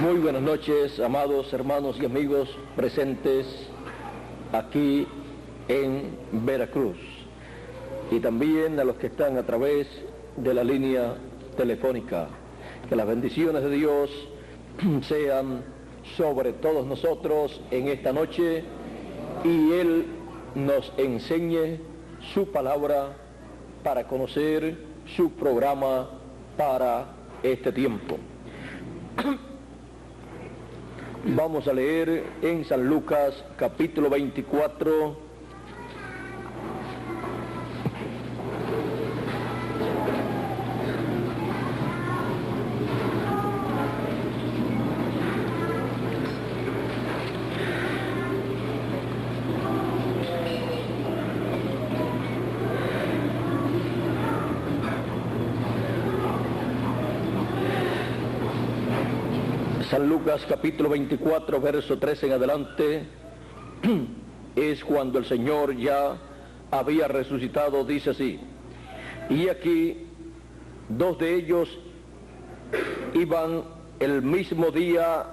Muy buenas noches, amados hermanos y amigos presentes aquí en Veracruz, y también a los que están a través de la línea telefónica. Que las bendiciones de Dios sean sobre todos nosotros en esta noche, y Él nos enseñe su palabra para conocer su programa para este tiempo. Vamos a leer en San Lucas capítulo 24, San Lucas capítulo 24, verso 13 en adelante, es cuando el Señor ya había resucitado. Dice así: y aquí dos de ellos iban el mismo día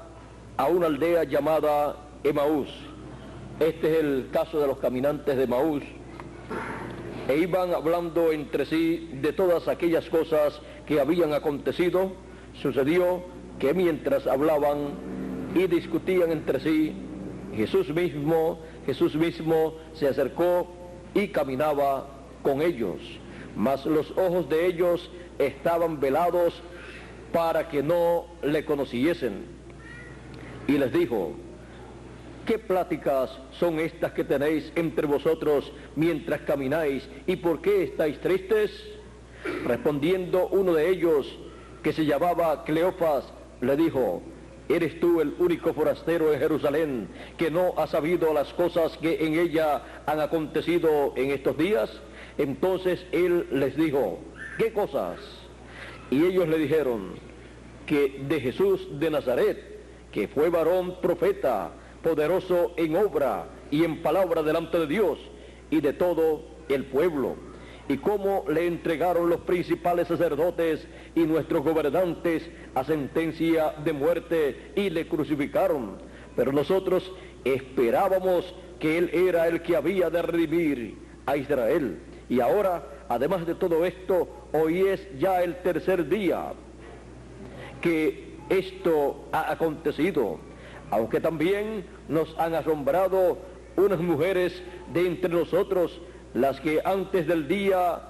a una aldea llamada Emaús. Este es el caso de los caminantes de Emaús, e iban hablando entre sí de todas aquellas cosas que habían acontecido. Sucedió que mientras hablaban y discutían entre sí, Jesús mismo se acercó y caminaba con ellos, mas los ojos de ellos estaban velados para que no le conociesen. Y les dijo: ¿qué pláticas son estas que tenéis entre vosotros mientras camináis? ¿Y por qué estáis tristes? Respondiendo uno de ellos, que se llamaba Cleofas, le dijo: ¿eres tú el único forastero en Jerusalén que no ha sabido las cosas que en ella han acontecido en estos días? Entonces él les dijo: ¿qué cosas? Y ellos le dijeron que de Jesús de Nazaret, que fue varón profeta, poderoso en obra y en palabra delante de Dios y de todo el pueblo, y cómo le entregaron los principales sacerdotes y nuestros gobernantes a sentencia de muerte y le crucificaron. Pero nosotros esperábamos que él era el que había de redimir a Israel. Y ahora, además de todo esto, hoy es ya el tercer día que esto ha acontecido, aunque también nos han asombrado unas mujeres de entre nosotros, las que antes del día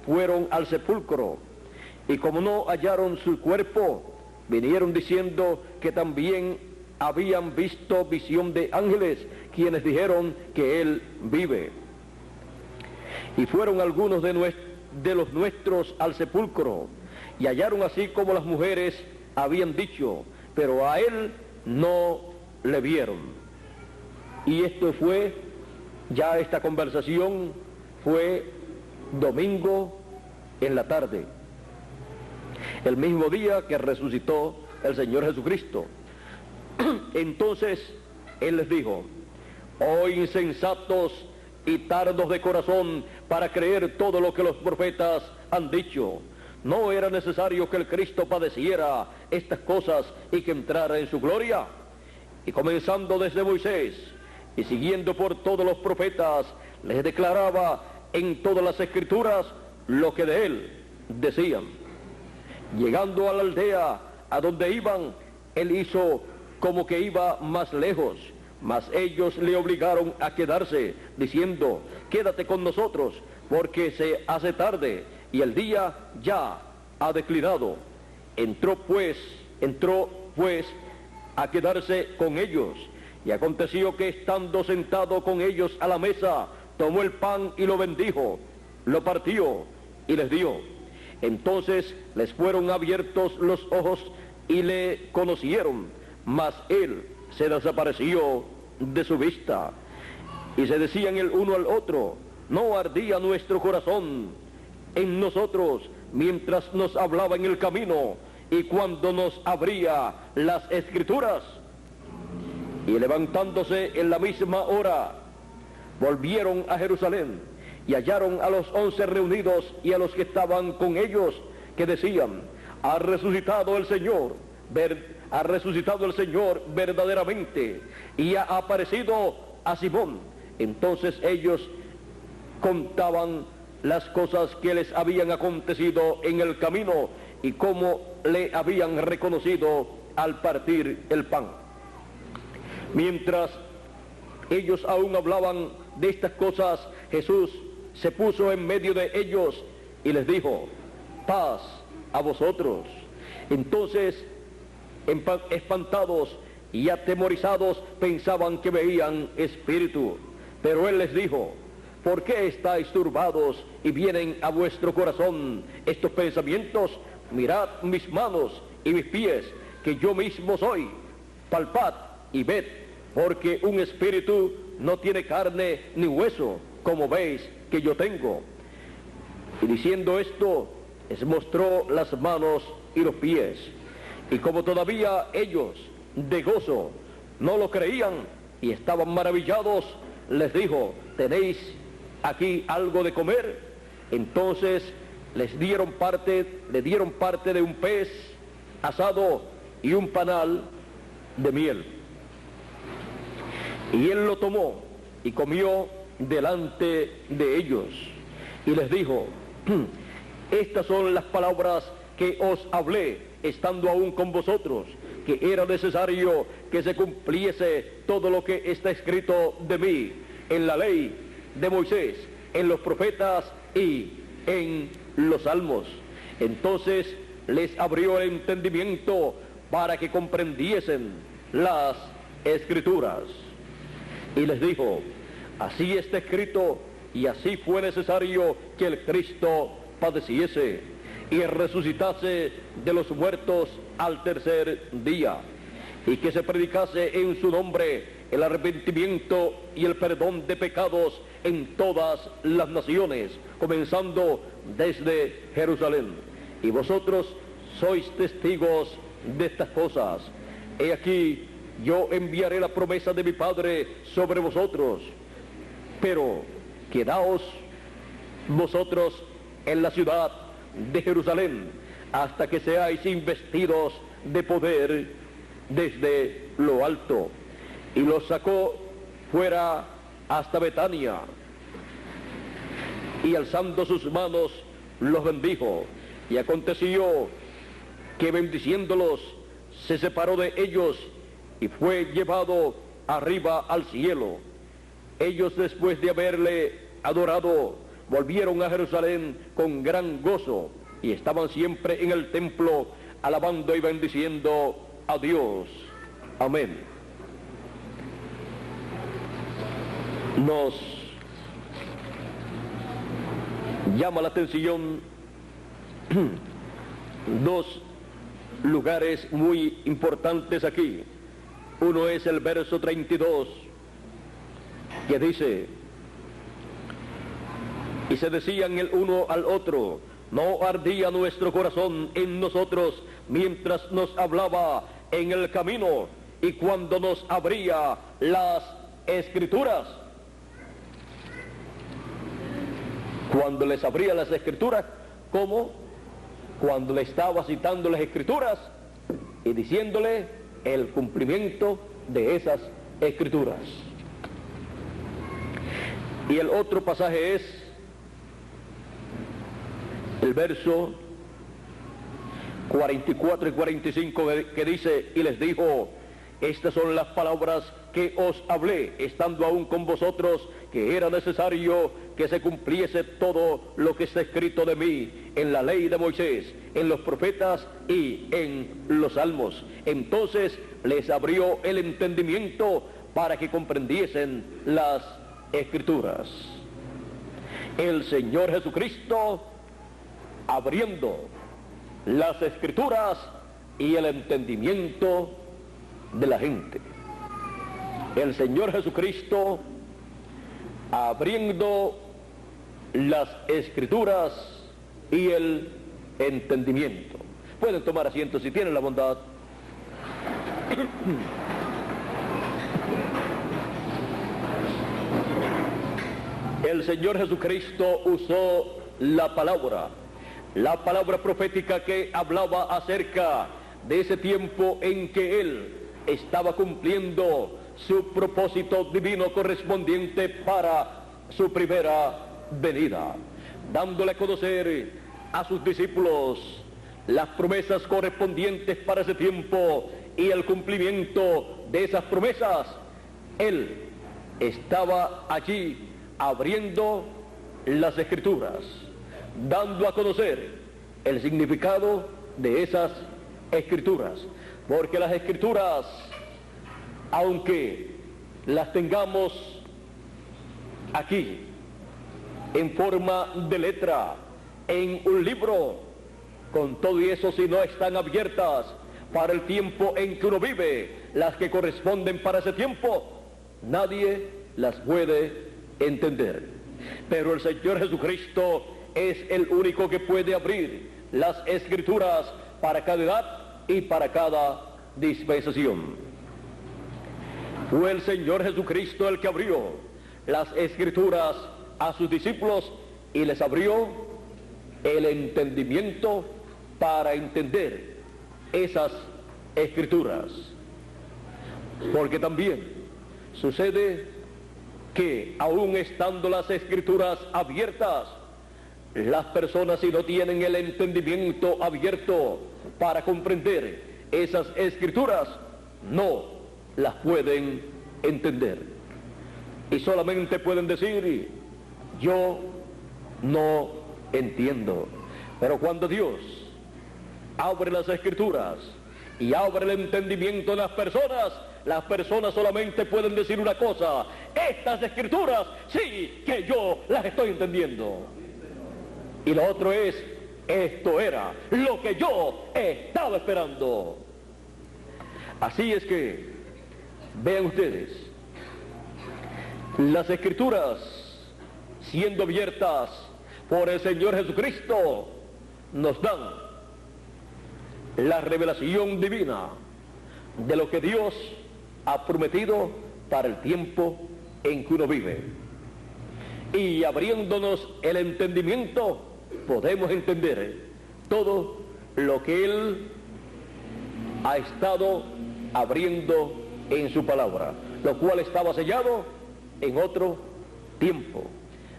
fueron al sepulcro, y como no hallaron su cuerpo, vinieron diciendo que también habían visto visión de ángeles, quienes dijeron que él vive. Y fueron algunos de los nuestros al sepulcro, y hallaron así como las mujeres habían dicho, pero a él no le vieron. Y esta conversación fue domingo en la tarde, el mismo día que resucitó el Señor Jesucristo. Entonces él les dijo: oh insensatos y tardos de corazón para creer todo lo que los profetas han dicho. ¿No era necesario que el Cristo padeciera estas cosas y que entrara en su gloria? Y comenzando desde Moisés y siguiendo por todos los profetas, les declaraba en todas las escrituras lo que de él decían. Llegando a la aldea a donde iban, él hizo como que iba más lejos, mas ellos le obligaron a quedarse, diciendo: quédate con nosotros, porque se hace tarde y el día ya ha declinado. Entró pues a quedarse con ellos. Y aconteció que estando sentado con ellos a la mesa, tomó el pan y lo bendijo, lo partió y les dio. Entonces les fueron abiertos los ojos y le conocieron, mas él se desapareció de su vista. Y se decían el uno al otro: ¿no ardía nuestro corazón en nosotros mientras nos hablaba en el camino y cuando nos abría las escrituras? Y levantándose en la misma hora, volvieron a Jerusalén y hallaron a los 11 reunidos y a los que estaban con ellos, que decían: ha resucitado el Señor, ha resucitado el Señor verdaderamente y ha aparecido a Simón. Entonces ellos contaban las cosas que les habían acontecido en el camino y cómo le habían reconocido al partir el pan. Mientras ellos aún hablaban de estas cosas, Jesús se puso en medio de ellos y les dijo: paz a vosotros. Entonces, espantados y atemorizados, pensaban que veían espíritu. Pero él les dijo: ¿por qué estáis turbados y vienen a vuestro corazón estos pensamientos? Mirad mis manos y mis pies, que yo mismo soy. Palpad y ved, porque un espíritu no tiene carne ni hueso, como veis que yo tengo. Y diciendo esto, les mostró las manos y los pies. Y como todavía ellos, de gozo, no lo creían y estaban maravillados, les dijo: ¿tenéis aquí algo de comer? Entonces le dieron parte de un pez asado y un panal de miel. Y él lo tomó y comió delante de ellos. Y les dijo: estas son las palabras que os hablé estando aún con vosotros, que era necesario que se cumpliese todo lo que está escrito de mí en la ley de Moisés, en los profetas y en los salmos. Entonces les abrió el entendimiento para que comprendiesen las escrituras. Y les dijo: así está escrito, y así fue necesario que el Cristo padeciese y resucitase de los muertos al tercer día, y que se predicase en su nombre el arrepentimiento y el perdón de pecados en todas las naciones, comenzando desde Jerusalén. Y vosotros sois testigos de estas cosas. He aquí, yo enviaré la promesa de mi Padre sobre vosotros, pero quedaos vosotros en la ciudad de Jerusalén hasta que seáis investidos de poder desde lo alto. Y los sacó fuera hasta Betania, y alzando sus manos los bendijo. Y aconteció que bendiciéndolos se separó de ellos y fue llevado arriba al cielo. Ellos, después de haberle adorado, volvieron a Jerusalén con gran gozo y estaban siempre en el templo alabando y bendiciendo a Dios. Amén. Nos llama la atención dos lugares muy importantes aquí. Uno es el verso 32, que dice: y se decían el uno al otro: ¿no ardía nuestro corazón en nosotros mientras nos hablaba en el camino y cuando nos abría las escrituras? Cuando les abría las escrituras, ¿cómo? Cuando le estaba citando las escrituras y diciéndole el cumplimiento de esas escrituras. Y el otro pasaje es el verso 44 y 45, que dice: y les dijo: estas son las palabras que os hablé estando aún con vosotros, que era necesario que se cumpliese todo lo que está escrito de mí en la ley de Moisés, en los profetas y en los salmos. Entonces les abrió el entendimiento para que comprendiesen las escrituras. El Señor Jesucristo abriendo las escrituras y el entendimiento de la gente. El Señor Jesucristo abriendo las escrituras y el entendimiento. Pueden tomar asiento si tienen la bondad. El Señor Jesucristo usó la palabra la palabra profética que hablaba acerca de ese tiempo en que Él estaba cumpliendo su propósito divino correspondiente para su primera venida, dándole a conocer a sus discípulos las promesas correspondientes para ese tiempo y el cumplimiento de esas promesas. Él estaba allí abriendo las Escrituras, dando a conocer el significado de esas Escrituras, porque las Escrituras, aunque las tengamos aquí en forma de letra, en un libro, con todo y eso, si no están abiertas para el tiempo en que uno vive, las que corresponden para ese tiempo, nadie las puede entender. Pero el Señor Jesucristo es el único que puede abrir las Escrituras para cada edad y para cada dispensación. Fue el Señor Jesucristo el que abrió las Escrituras a sus discípulos y les abrió el entendimiento para entender esas Escrituras. Porque también sucede que aún estando las Escrituras abiertas, las personas, si no tienen el entendimiento abierto para comprender esas Escrituras, no las pueden entender. Y solamente pueden decir: yo no entiendo. Pero cuando Dios abre las Escrituras y abre el entendimiento de las personas solamente pueden decir una cosa: estas Escrituras sí que yo las estoy entendiendo. Y lo otro es: esto era lo que yo estaba esperando. Así es que, vean ustedes, las Escrituras, siendo abiertas por el Señor Jesucristo, nos dan la revelación divina de lo que Dios ha prometido para el tiempo en que uno vive. Y abriéndonos el entendimiento, podemos entender todo lo que Él ha estado abriendo en su palabra, lo cual estaba sellado en otro tiempo.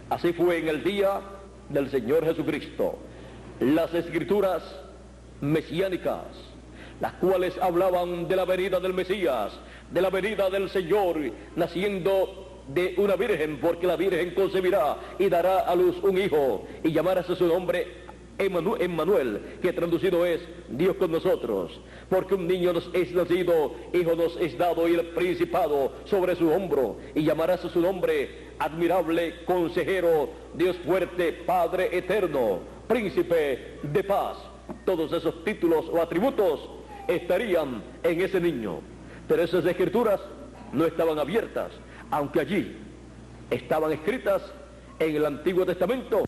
Así fue en el día del Señor Jesucristo. Las Escrituras mesiánicas, las cuales hablaban de la venida del Mesías, de la venida del Señor, naciendo de una virgen, porque la virgen concebirá y dará a luz un hijo, y llamará a su nombre Emmanuel, que traducido es Dios con nosotros, porque un niño nos es nacido, hijo nos es dado, y el principado sobre su hombro, y llamarás a su nombre Admirable, Consejero, Dios fuerte, Padre eterno, Príncipe de paz. Todos esos títulos o atributos estarían en ese niño, pero esas Escrituras no estaban abiertas, aunque allí estaban escritas en el Antiguo Testamento.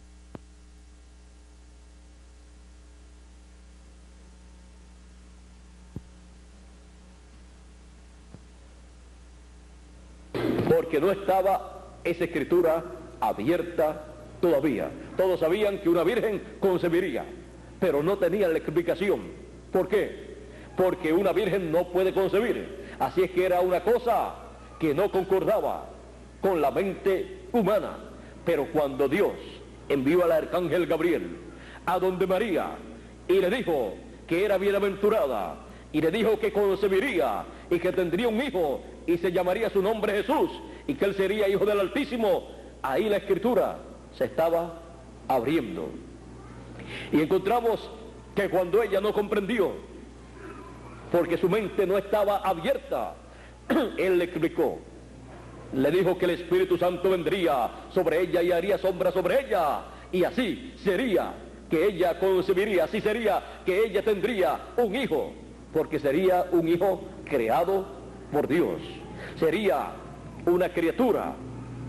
Porque no estaba esa Escritura abierta todavía. Todos sabían que una virgen concebiría, pero no tenían la explicación. ¿Por qué? Porque una virgen no puede concebir. Así es que era una cosa que no concordaba con la mente humana. Pero cuando Dios envió al arcángel Gabriel a donde María y le dijo que era bienaventurada, y le dijo que concebiría y que tendría un hijo y se llamaría su nombre Jesús, y que él sería hijo del Altísimo, ahí la Escritura se estaba abriendo. Y encontramos que cuando ella no comprendió, porque su mente no estaba abierta, él le explicó, le dijo que el Espíritu Santo vendría sobre ella y haría sombra sobre ella, y así sería que ella concebiría, así sería que ella tendría un hijo, porque sería un hijo creado por Dios, sería una criatura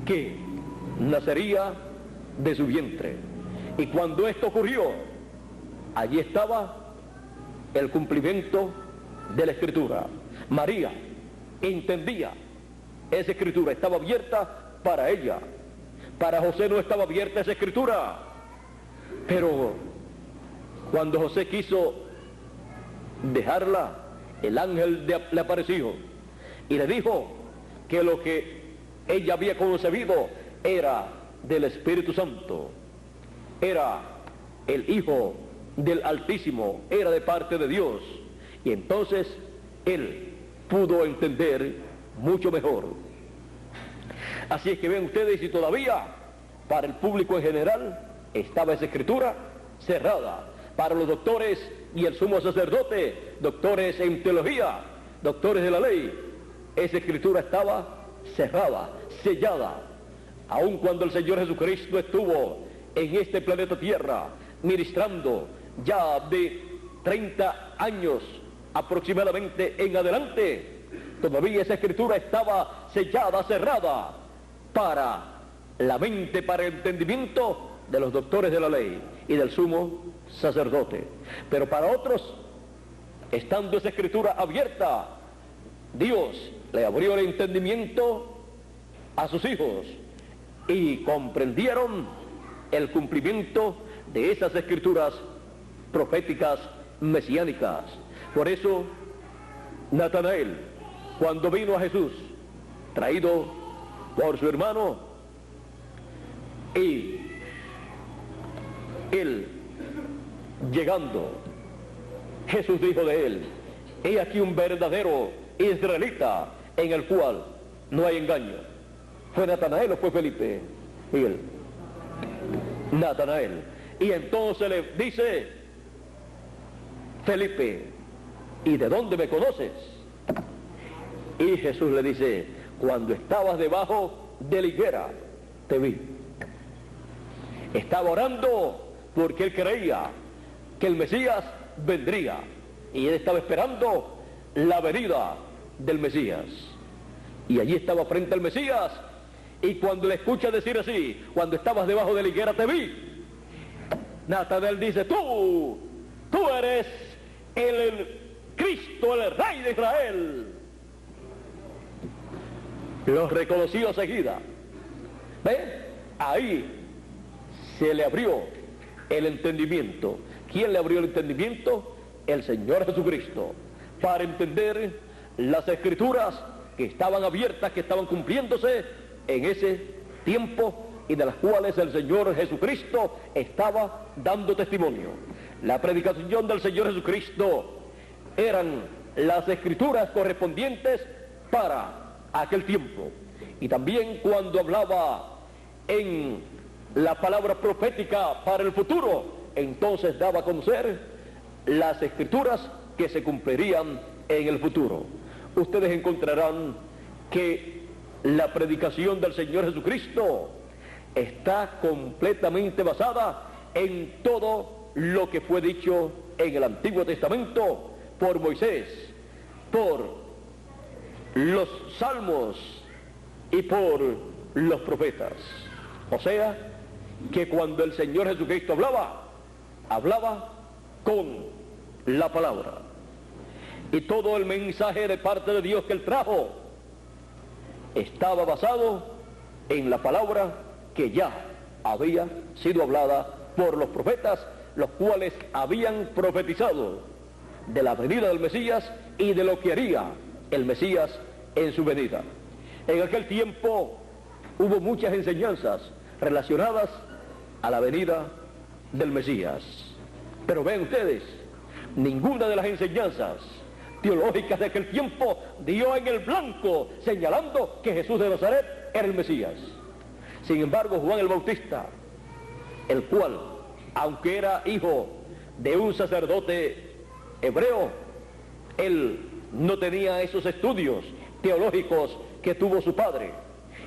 que nacería de su vientre. Y cuando esto ocurrió, allí estaba el cumplimiento de la Escritura. María entendía esa Escritura, estaba abierta para ella. Para José no estaba abierta esa Escritura, pero Cuando José quiso dejarla, el ángel le apareció y le dijo que lo que ella había concebido era del Espíritu Santo, era el Hijo del Altísimo, era de parte de Dios. Y entonces él pudo entender mucho mejor. Así es que ven ustedes, y todavía para el público en general estaba esa escritura cerrada. Para los doctores y el sumo sacerdote, doctores en teología, doctores de la ley, esa escritura estaba cerrada, sellada. Aun cuando el Señor Jesucristo estuvo en este planeta Tierra ministrando ya de 30 años aproximadamente en adelante, todavía esa escritura estaba sellada, cerrada para la mente, para el entendimiento de los doctores de la ley y del sumo sacerdote. Pero para otros, estando esa escritura abierta, Dios le abrió el entendimiento a sus hijos y comprendieron el cumplimiento de esas escrituras proféticas mesiánicas. Por eso Natanael, cuando vino a Jesús, traído por su hermano, y él llegando, Jesús dijo de él: he aquí un verdadero israelita en el cual no hay engaño. ¿Fue Natanael o fue Felipe? Miguel. Natanael. Y entonces le dice Felipe: ¿y de dónde me conoces? Y Jesús le dice: cuando estabas debajo de la higuera, te vi. Estaba orando porque él creía que el Mesías vendría, y él estaba esperando la venida del Mesías. Y allí estaba frente al Mesías, y cuando le escucha decir así: cuando estabas debajo de la higuera te vi, Natanael dice: tú eres el Cristo, el Rey de Israel. Lo reconoció seguida. ¿Ven? Ahí se le abrió el entendimiento. ¿Quién le abrió el entendimiento? El Señor Jesucristo, para entender las escrituras que estaban abiertas, que estaban cumpliéndose en ese tiempo, y de las cuales el Señor Jesucristo estaba dando testimonio. La predicación del Señor Jesucristo eran las escrituras correspondientes para aquel tiempo. Y también cuando hablaba en la palabra profética para el futuro, entonces daba a conocer las escrituras que se cumplirían en el futuro. Ustedes encontrarán que la predicación del Señor Jesucristo está completamente basada en todo lo que fue dicho en el Antiguo Testamento por Moisés, por los salmos y por los profetas. O sea, que cuando el Señor Jesucristo hablaba con la palabra. Y todo el mensaje de parte de Dios que él trajo estaba basado en la palabra que ya había sido hablada por los profetas, los cuales habían profetizado de la venida del Mesías y de lo que haría el Mesías en su venida. En aquel tiempo hubo muchas enseñanzas relacionadas a la venida del Mesías. Pero ven ustedes, ninguna de las enseñanzas teológicas de aquel tiempo dio en el blanco señalando que Jesús de Nazaret era el Mesías. Sin embargo, Juan el Bautista, el cual, aunque era hijo de un sacerdote hebreo, él no tenía esos estudios teológicos que tuvo su padre.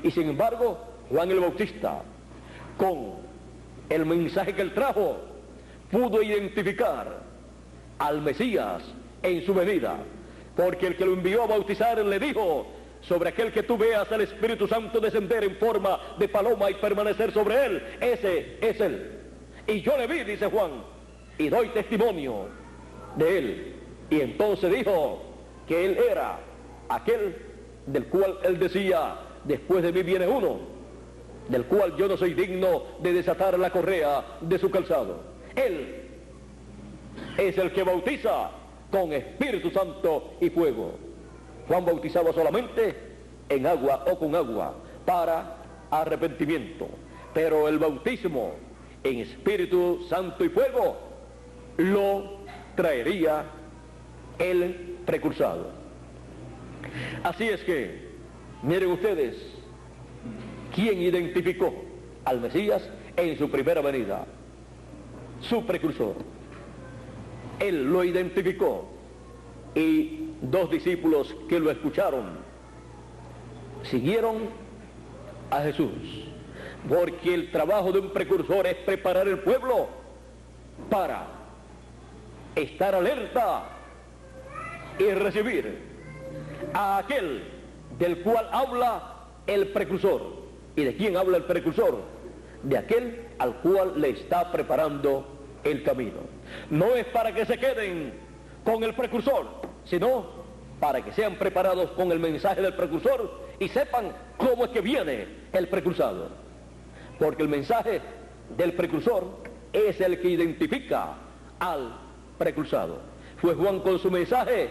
Y sin embargo, Juan el Bautista, con el mensaje que él trajo, pudo identificar al Mesías en su venida, porque el que lo envió a bautizar le dijo: sobre aquel que tú veas al Espíritu Santo descender en forma de paloma y permanecer sobre él, ese es él. Y yo le vi, dice Juan, y doy testimonio de él. Y entonces dijo que él era aquel del cual él decía: después de mí viene uno, del cual yo no soy digno de desatar la correa de su calzado. Él es el que bautiza con Espíritu Santo y fuego. Juan bautizaba solamente en agua o con agua para arrepentimiento, pero el bautismo en Espíritu Santo y fuego lo traería el precursado. Así es que, miren ustedes, ¿quién identificó al Mesías en su primera venida? Su precursor. Él lo identificó, y 2 discípulos que lo escucharon siguieron a Jesús, porque el trabajo de un precursor es preparar el pueblo para estar alerta y recibir a aquel del cual habla el precursor. ¿Y de quién habla el precursor? De aquel al cual le está preparando el camino. No es para que se queden con el precursor, sino para que sean preparados con el mensaje del precursor y sepan cómo es que viene el precursado. Porque el mensaje del precursor es el que identifica al precursado. Fue Juan con su mensaje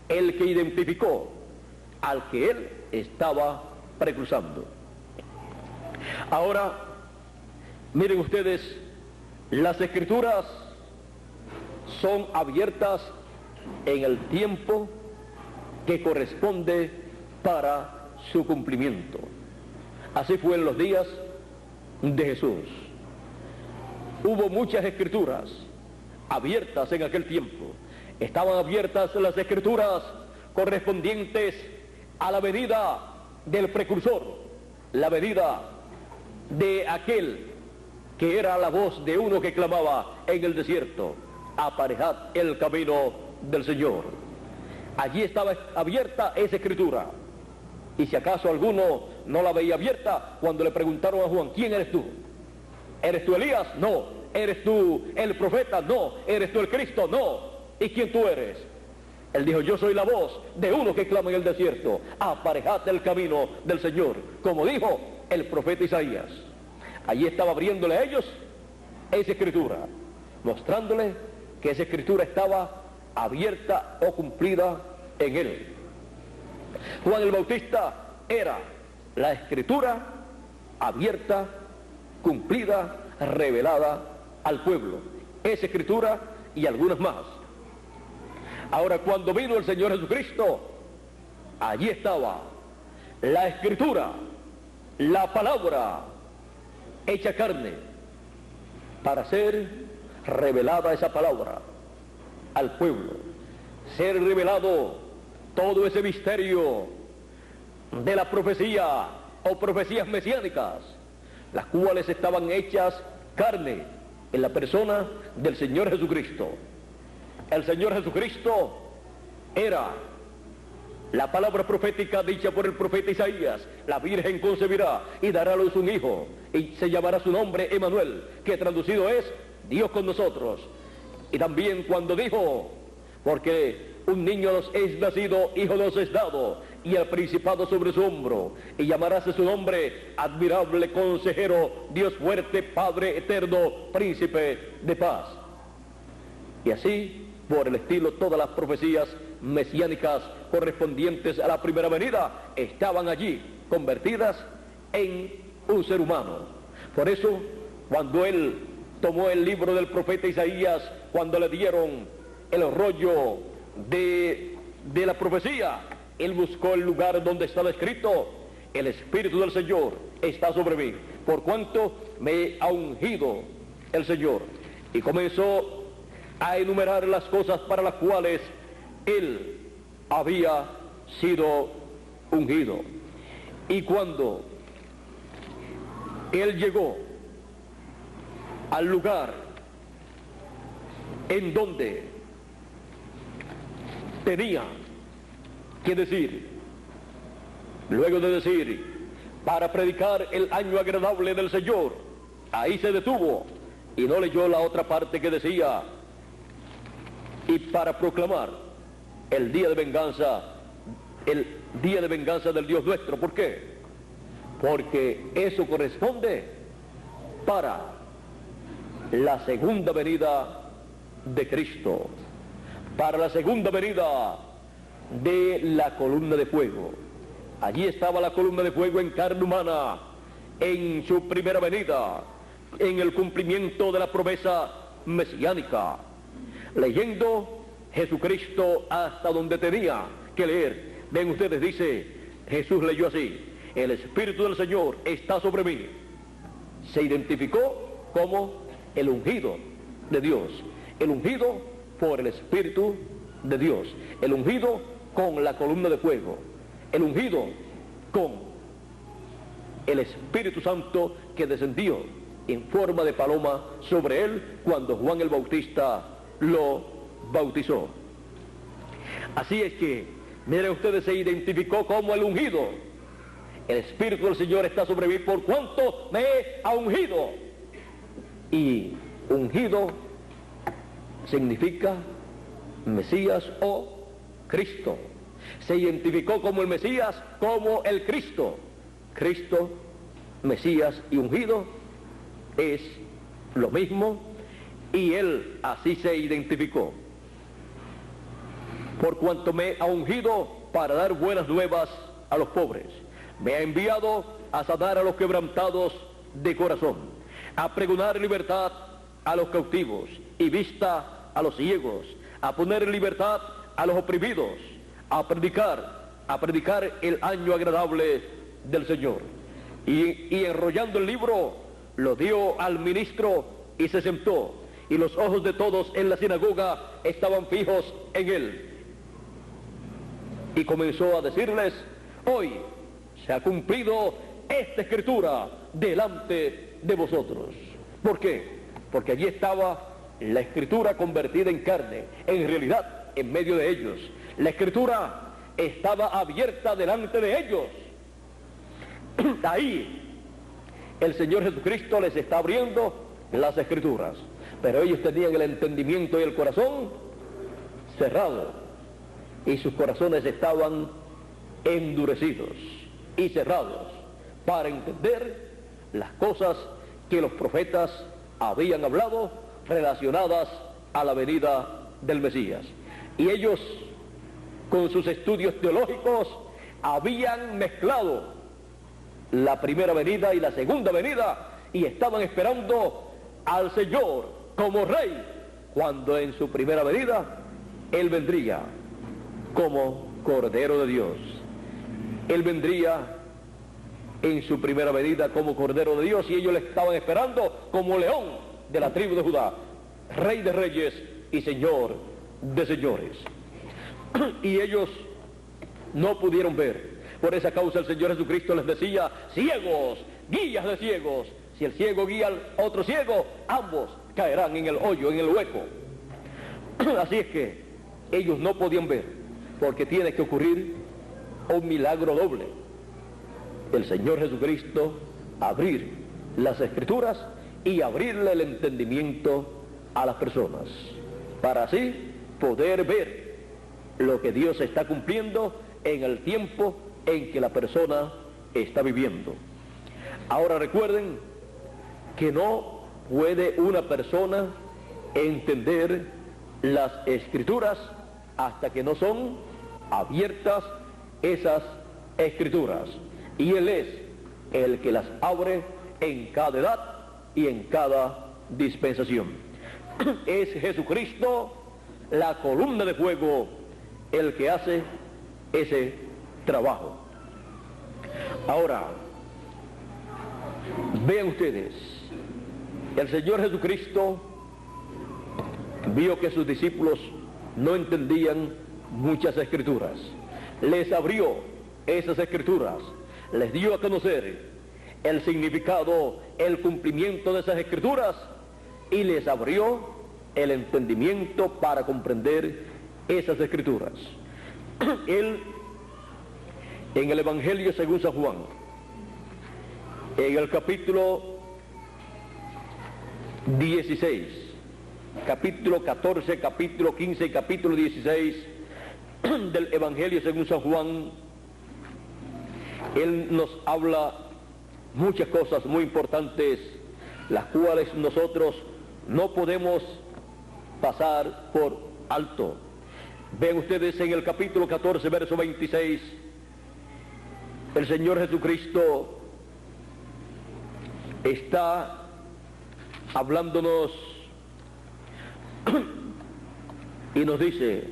el que identificó al que él estaba precursando. Ahora, miren ustedes, las Escrituras son abiertas en el tiempo que corresponde para su cumplimiento. Así fue en los días de Jesús. Hubo muchas Escrituras abiertas en aquel tiempo. Estaban abiertas las Escrituras correspondientes a la venida del precursor, la venida de aquel que era la voz de uno que clamaba en el desierto: aparejad el camino del Señor. Allí estaba abierta esa Escritura, y si acaso alguno no la veía abierta, cuando le preguntaron a Juan: ¿quién eres tú? ¿Eres tú Elías? No. ¿Eres tú el profeta? No. ¿Eres tú el Cristo? No. ¿Y quién tú eres? Él dijo: yo soy la voz de uno que clama en el desierto: aparejad el camino del Señor, como dijo el profeta Isaías. Allí estaba abriéndole a ellos esa Escritura, mostrándole que esa Escritura estaba abierta o cumplida en él. Juan el Bautista era la Escritura abierta, cumplida, revelada al pueblo. Esa Escritura y algunas más. Ahora, cuando vino el Señor Jesucristo, allí estaba la Escritura, la palabra hecha carne, para ser revelada esa palabra al pueblo, ser revelado todo ese misterio de la profecía o profecías mesiánicas, las cuales estaban hechas carne en la persona del Señor Jesucristo. El Señor Jesucristo era la palabra profética dicha por el profeta Isaías: la Virgen concebirá y dará a luz un hijo, y se llamará su nombre Emanuel, que traducido es Dios con nosotros. Y también cuando dijo: porque un niño nos es nacido, hijo nos es dado, y el principado sobre su hombro, y llamarás su nombre admirable consejero, Dios fuerte, Padre eterno, príncipe de paz. Y así, por el estilo, todas las profecías mesiánicas correspondientes a la primera venida estaban allí, convertidas en un ser humano. Por eso, cuando él tomó el libro del profeta Isaías, cuando le dieron el rollo de la profecía, él buscó el lugar donde estaba escrito: el Espíritu del Señor está sobre mí, por cuanto me ha ungido el Señor. Y comenzó a enumerar las cosas para las cuales él había sido ungido. Y cuando él llegó al lugar en donde tenía que decir, luego de decir: para predicar el año agradable del Señor, ahí se detuvo y no leyó la otra parte que decía: y para proclamar el día de venganza, el día de venganza del Dios nuestro. ¿Por qué? Porque eso corresponde para la segunda venida de Cristo, para la segunda venida de la columna de fuego. Allí estaba la columna de fuego en carne humana, en su primera venida, en el cumplimiento de la promesa mesiánica. Leyendo Jesucristo hasta donde tenía que leer, ven ustedes, dice, Jesús leyó así: el Espíritu del Señor está sobre mí. Se identificó como el ungido de Dios, el ungido por el Espíritu de Dios, el ungido con la columna de fuego, el ungido con el Espíritu Santo que descendió en forma de paloma sobre él cuando Juan el Bautista lo bautizó. Así es que, miren ustedes, se identificó como el ungido. El Espíritu del Señor está sobre mí por cuanto me ha ungido. Y ungido significa Mesías o Cristo. Se identificó como el Mesías, como el Cristo. Cristo, Mesías y ungido es lo mismo, y él así se identificó. Por cuanto me ha ungido para dar buenas nuevas a los pobres, me ha enviado a sanar a los quebrantados de corazón, a pregonar libertad a los cautivos y vista a los ciegos, a poner en libertad a los oprimidos, a predicar el año agradable del Señor. Y enrollando el libro, lo dio al ministro y se sentó, y los ojos de todos en la sinagoga estaban fijos en él. Y comenzó a decirles: hoy se ha cumplido esta escritura delante de vosotros. ¿Por qué? Porque allí estaba la escritura convertida en carne, en realidad en medio de ellos. La escritura estaba abierta delante de ellos. Ahí el Señor Jesucristo les está abriendo las escrituras, pero ellos tenían el entendimiento y el corazón cerrado, y sus corazones estaban endurecidos y cerrados para entender las cosas que los profetas habían hablado relacionadas a la venida del Mesías. Y ellos, con sus estudios teológicos, habían mezclado la primera venida y la segunda venida, y estaban esperando al Señor como Rey, cuando en su primera venida Él vendría como Cordero de Dios. Él vendría en su primera venida como Cordero de Dios, y ellos le estaban esperando como león de la tribu de Judá, Rey de reyes y Señor de señores. Y ellos no pudieron ver. Por esa causa el Señor Jesucristo les decía: ciegos, guías de ciegos. Si el ciego guía al otro ciego, ambos caerán en el hoyo, en el hueco. Así es que ellos no podían ver, porque tiene que ocurrir un milagro doble: el Señor Jesucristo abrir las escrituras y abrirle el entendimiento a las personas, para así poder ver lo que Dios está cumpliendo en el tiempo en que la persona está viviendo. Ahora recuerden que no puede una persona entender las escrituras hasta que no son abiertas esas escrituras, y Él es el que las abre en cada edad y en cada dispensación. Es Jesucristo, la columna de fuego, el que hace ese trabajo. Ahora, vean ustedes, el Señor Jesucristo vio que sus discípulos no entendían muchas escrituras. Les abrió esas escrituras, les dio a conocer el significado, el cumplimiento de esas escrituras, y les abrió el entendimiento para comprender esas escrituras. Él, en el Evangelio según San Juan, en el capítulo 16, capítulo 14, capítulo 15 y capítulo 16 del Evangelio según San Juan, Él nos habla muchas cosas muy importantes, las cuales nosotros no podemos pasar por alto. Ven ustedes en el capítulo 14, verso 26, el Señor Jesucristo está hablándonos y nos dice: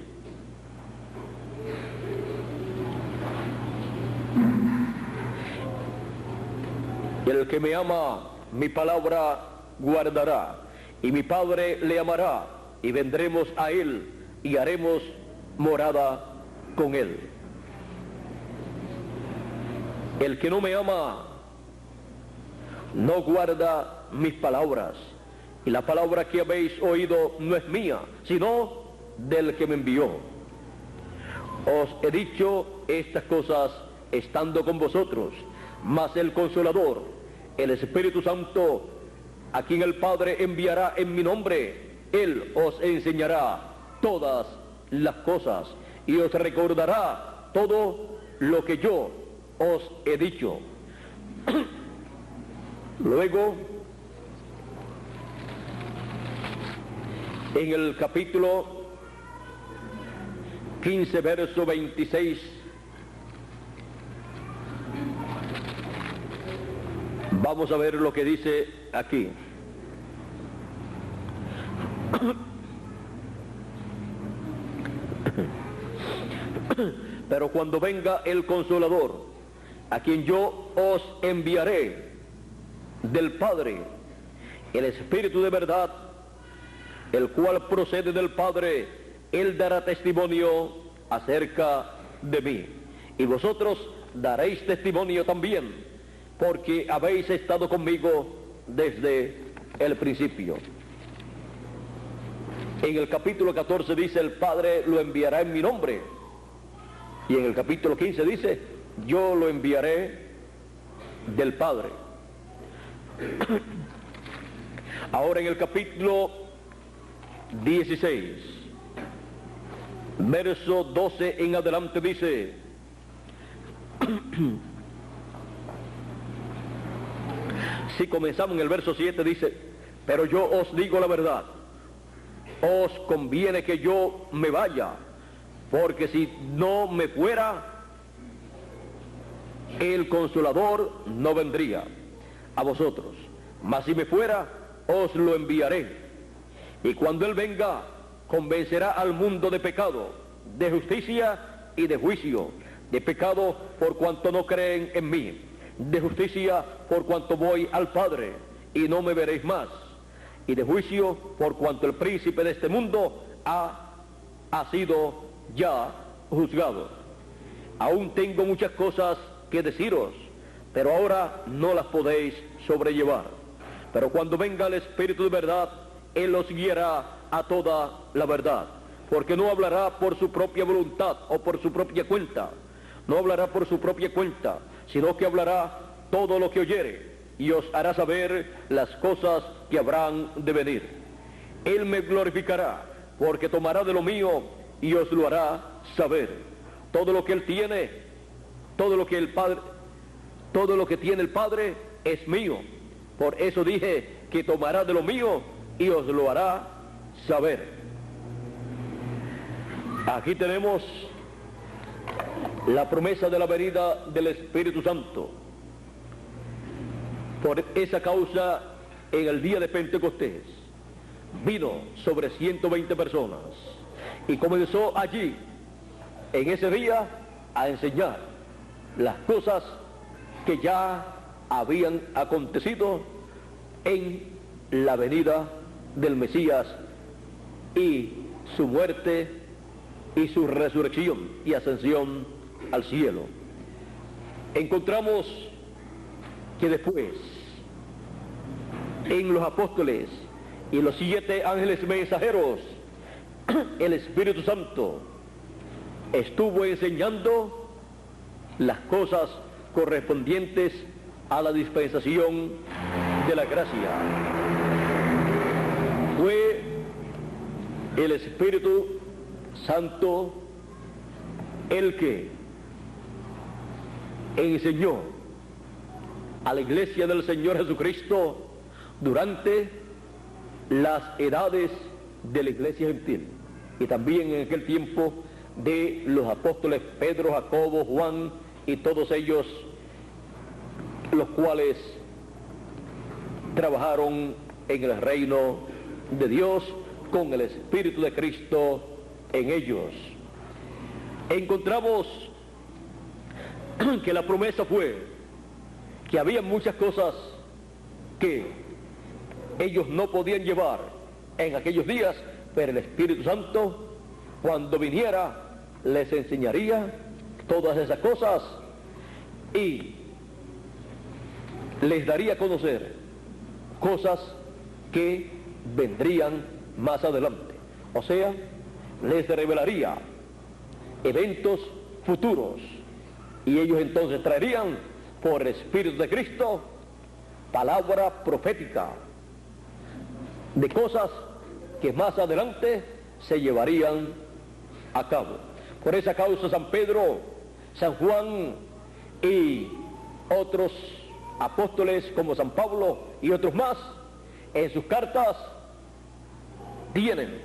el que me ama, mi palabra guardará, y mi Padre le amará, y vendremos a él, y haremos morada con él. El que no me ama, no guarda mis palabras, y la palabra que habéis oído no es mía, sino del que me envió. Os he dicho estas cosas estando con vosotros, mas el Consolador, el Espíritu Santo, a quien el Padre enviará en mi nombre, Él os enseñará todas las cosas y os recordará todo lo que yo os he dicho. Luego, en el capítulo 15, verso 26, vamos a ver lo que dice aquí. Pero cuando venga el Consolador, a quien yo os enviaré del Padre, el Espíritu de verdad, el cual procede del Padre, Él dará testimonio acerca de mí. Y vosotros daréis testimonio también, porque habéis estado conmigo desde el principio. En el capítulo 14 dice: el Padre lo enviará en mi nombre. Y en el capítulo 15 dice: yo lo enviaré del Padre. Ahora en el capítulo 16, verso 12 en adelante dice: si comenzamos en el verso 7 dice: pero yo os digo la verdad, os conviene que yo me vaya, porque si no me fuera, el Consolador no vendría a vosotros, mas si me fuera, os lo enviaré. Y cuando Él venga, convencerá al mundo de pecado, de justicia y de juicio. De pecado por cuanto no creen en mí, de justicia por cuanto voy al Padre y no me veréis más, y de juicio por cuanto el príncipe de este mundo ha sido ya juzgado. Aún tengo muchas cosas que deciros, pero ahora no las podéis sobrellevar. Pero cuando venga el Espíritu de verdad, Él os guiará a toda la verdad, porque no hablará por su propia voluntad o por su propia cuenta, no hablará por su propia cuenta, sino que hablará todo lo que oyere, y os hará saber las cosas que habrán de venir. Él me glorificará, porque tomará de lo mío y os lo hará saber. Todo lo que Él tiene, todo lo que tiene el Padre es mío. Por eso dije que tomará de lo mío y os lo hará saber. Aquí tenemos la promesa de la venida del Espíritu Santo. Por esa causa, en el día de Pentecostés, vino sobre 120 personas y comenzó allí, en ese día, a enseñar las cosas que ya habían acontecido en la venida del Mesías y su muerte y su resurrección y ascensión al cielo. Encontramos que después, en los apóstoles y los 7 ángeles mensajeros, el Espíritu Santo estuvo enseñando las cosas correspondientes a la dispensación de la gracia. Fue el Espíritu Santo el que enseñó a la iglesia del Señor Jesucristo durante las edades de la iglesia gentil, y también en aquel tiempo de los apóstoles Pedro, Jacobo, Juan y todos ellos, los cuales trabajaron en el reino de Dios con el Espíritu de Cristo en ellos. Encontramos que la promesa fue que había muchas cosas que ellos no podían llevar en aquellos días, pero el Espíritu Santo, cuando viniera, les enseñaría todas esas cosas y les daría a conocer cosas que vendrían más adelante. O sea, les revelaría eventos futuros, y ellos entonces traerían por el Espíritu de Cristo palabra profética de cosas que más adelante se llevarían a cabo. Por esa causa San Pedro, San Juan y otros apóstoles como San Pablo y otros más, en sus cartas tienen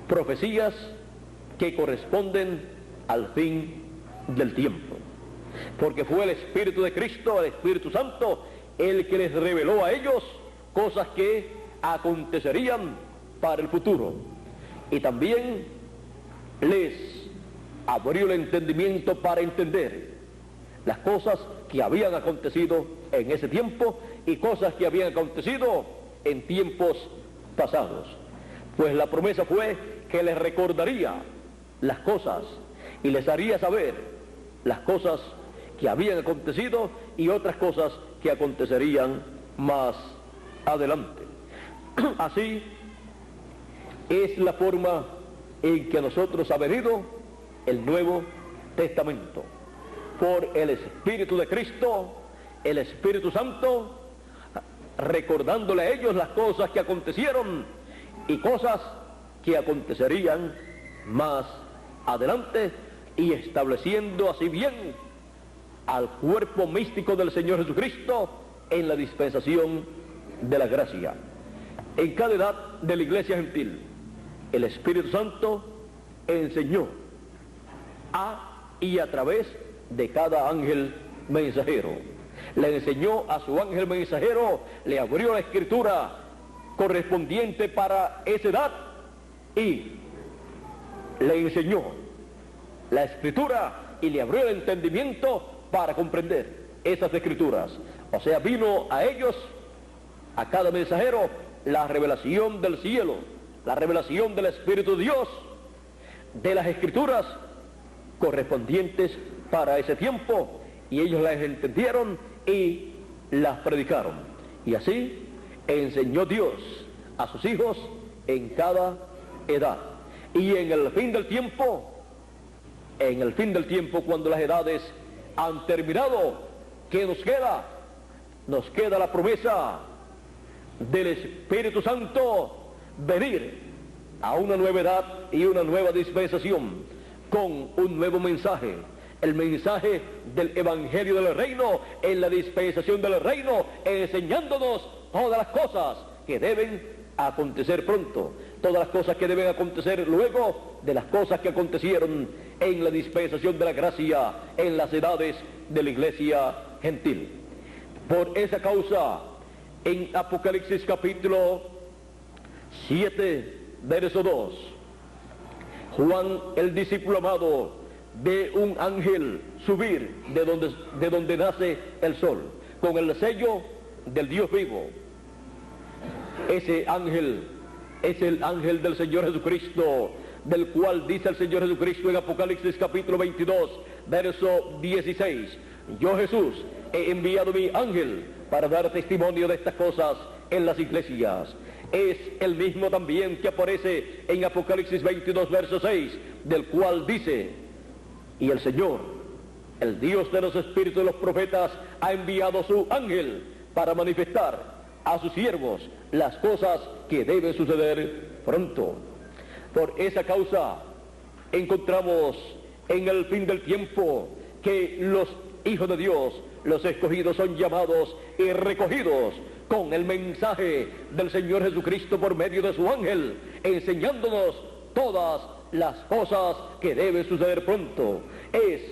profecías que corresponden al fin del tiempo, porque fue el Espíritu de Cristo, el Espíritu Santo, el que les reveló a ellos cosas que acontecerían para el futuro, y también les abrió el entendimiento para entender las cosas que habían acontecido en ese tiempo y cosas que habían acontecido en tiempos pasados. Pues la promesa fue que les recordaría las cosas y les haría saber las cosas que habían acontecido y otras cosas que acontecerían más adelante. Así es la forma en que a nosotros ha venido el Nuevo Testamento, por el Espíritu de Cristo, el Espíritu Santo, recordándole a ellos las cosas que acontecieron y cosas que acontecerían más adelante, y estableciendo así bien al cuerpo místico del Señor Jesucristo en la dispensación de la gracia. En cada edad de la iglesia gentil, el Espíritu Santo enseñó a y a través de cada ángel mensajero. Le enseñó a su ángel mensajero, le abrió la escritura correspondiente para esa edad y le enseñó la escritura y le abrió el entendimiento para comprender esas escrituras. O sea, vino a ellos, a cada mensajero, la revelación del cielo, la revelación del Espíritu de Dios, de las escrituras correspondientes para ese tiempo, y ellos las entendieron y las predicaron. Y así enseñó Dios a sus hijos en cada edad. Y en el fin del tiempo, cuando las edades han terminado, ¿qué nos queda? Nos queda la promesa del Espíritu Santo venir a una nueva edad y una nueva dispensación con un nuevo mensaje, el mensaje del Evangelio del Reino en la dispensación del Reino, enseñándonos todas las cosas que deben acontecer pronto, todas las cosas que deben acontecer luego de las cosas que acontecieron en la dispensación de la gracia en las edades de la iglesia gentil. Por esa causa, en Apocalipsis capítulo 7, verso 2, Juan, el discípulo amado, ve un ángel subir de donde nace el sol, con el sello del Dios vivo. Ese ángel es el ángel del Señor Jesucristo, del cual dice el Señor Jesucristo en Apocalipsis capítulo 22, verso 16, yo Jesús he enviado mi ángel para dar testimonio de estas cosas en las iglesias. Es el mismo también que aparece en Apocalipsis 22, verso 6, del cual dice, y el Señor, el Dios de los espíritus de los profetas, ha enviado su ángel para manifestar a sus siervos las cosas que deben suceder pronto. Por esa causa encontramos en el fin del tiempo que los hijos de Dios, los escogidos, son llamados y recogidos con el mensaje del Señor Jesucristo por medio de su ángel, enseñándonos todas las cosas que deben suceder pronto. Es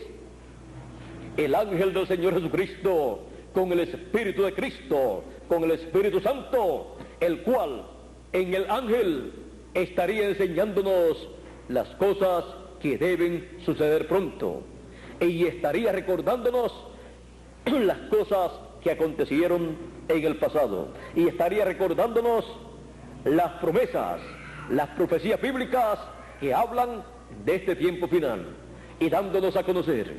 el ángel del Señor Jesucristo con el Espíritu de Cristo, con el Espíritu Santo, el cual en el ángel estaría enseñándonos las cosas que deben suceder pronto, y estaría recordándonos las cosas que acontecieron en el pasado, y estaría recordándonos las promesas, las profecías bíblicas que hablan de este tiempo final, y dándonos a conocer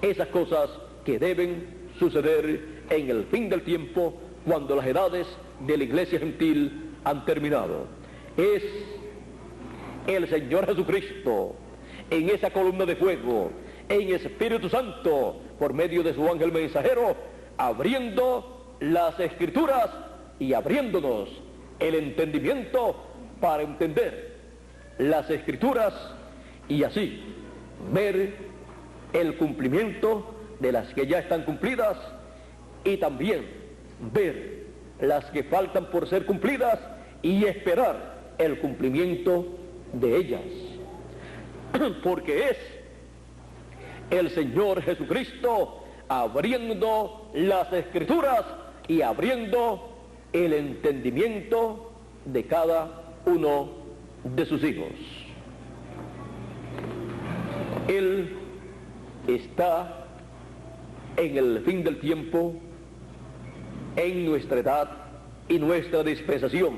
esas cosas que deben suceder en el fin del tiempo, cuando las edades de la iglesia gentil han terminado. Es el Señor Jesucristo en esa columna de fuego, en Espíritu Santo, por medio de su ángel mensajero, abriendo las Escrituras y abriéndonos el entendimiento para entender las Escrituras y así ver el cumplimiento de las que ya están cumplidas y también ver las que faltan por ser cumplidas y esperar el cumplimiento de ellas, porque es el Señor Jesucristo abriendo las Escrituras y abriendo el entendimiento de cada uno de sus hijos. Él está en el fin del tiempo, en nuestra edad y nuestra dispensación,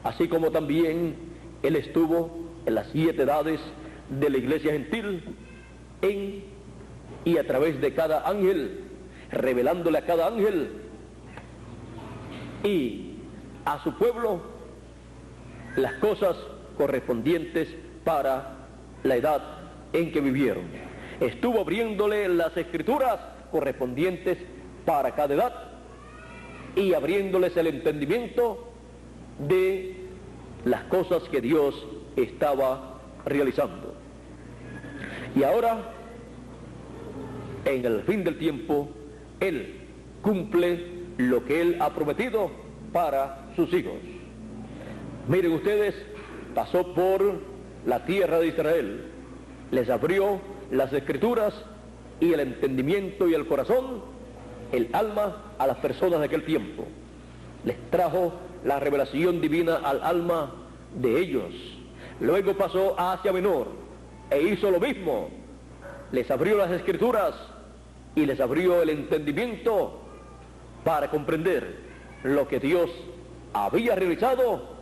así como también Él estuvo en las 7 edades de la iglesia gentil, en y a través de cada ángel, revelándole a cada ángel y a su pueblo las cosas correspondientes para la edad en que vivieron. Estuvo abriéndole las Escrituras correspondientes para cada edad y abriéndoles el entendimiento de las cosas que Dios estaba realizando. Y ahora, en el fin del tiempo, Él cumple lo que Él ha prometido para sus hijos. Miren ustedes, pasó por la tierra de Israel, les abrió las Escrituras y el entendimiento y el corazón, el alma a las personas de aquel tiempo. Les trajo la revelación divina al alma de ellos. Luego pasó a Asia Menor e hizo lo mismo. Les abrió las Escrituras y les abrió el entendimiento para comprender lo que Dios había realizado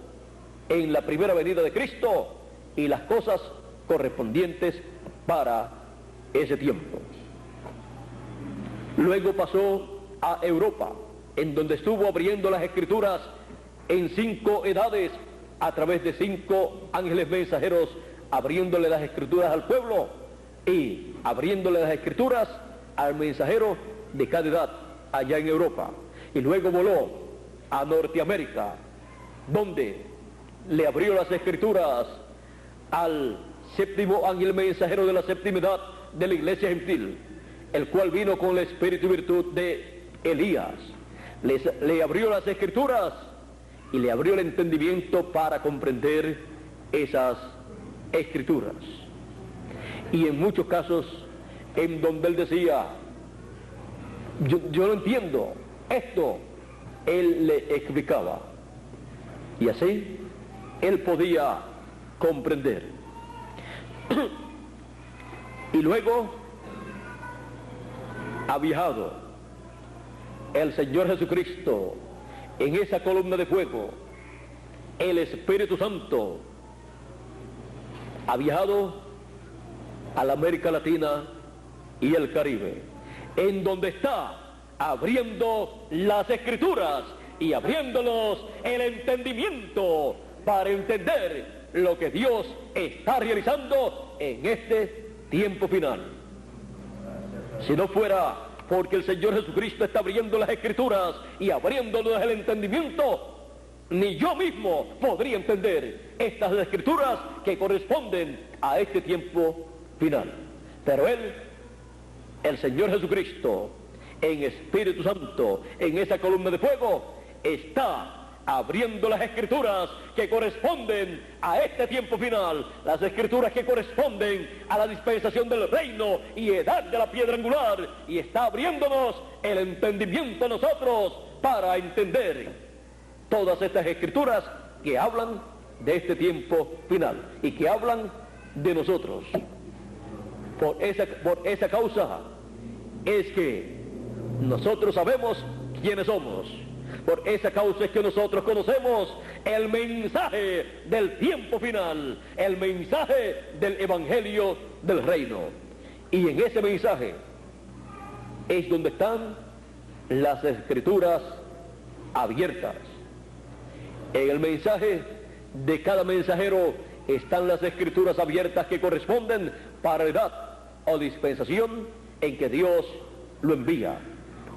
en la primera venida de Cristo y las cosas correspondientes para ese tiempo. Luego pasó a Europa, en donde estuvo abriendo las Escrituras en 5 edades a través de 5 ángeles mensajeros, abriéndole las Escrituras al pueblo y abriéndole las Escrituras al mensajero de cada edad allá en Europa. Y luego voló a Norteamérica, donde le abrió las Escrituras al 7º ángel mensajero de la 7ª edad de la iglesia gentil, el cual vino con el espíritu y virtud de Elías. Le abrió las Escrituras y le abrió el entendimiento para comprender esas Escrituras. Y en muchos casos en donde él decía, yo no entiendo esto, él le explicaba, y así él podía comprender. Y luego ha viajado el Señor Jesucristo en esa columna de fuego, el Espíritu Santo ha viajado a la América Latina y el Caribe, en donde está abriendo las Escrituras y abriéndonos el entendimiento para entender lo que Dios está realizando en este tiempo final. Si no fuera porque el Señor Jesucristo está abriendo las Escrituras y abriéndonos el entendimiento, ni yo mismo podría entender estas Escrituras que corresponden a este tiempo final. Pero Él, el Señor Jesucristo, en Espíritu Santo, en esa columna de fuego, está abriendo las escrituras que corresponden a este tiempo final, las escrituras que corresponden a la dispensación del reino y edad de la piedra angular, y está abriéndonos el entendimiento a nosotros para entender todas estas escrituras que hablan de este tiempo final y que hablan de nosotros. Por esa causa es que nosotros sabemos quiénes somos. Por esa causa es que nosotros conocemos el mensaje del tiempo final, el mensaje del evangelio del reino. Y en ese mensaje es donde están las escrituras abiertas. En el mensaje de cada mensajero están las escrituras abiertas que corresponden para la edad o dispensación en que Dios lo envía.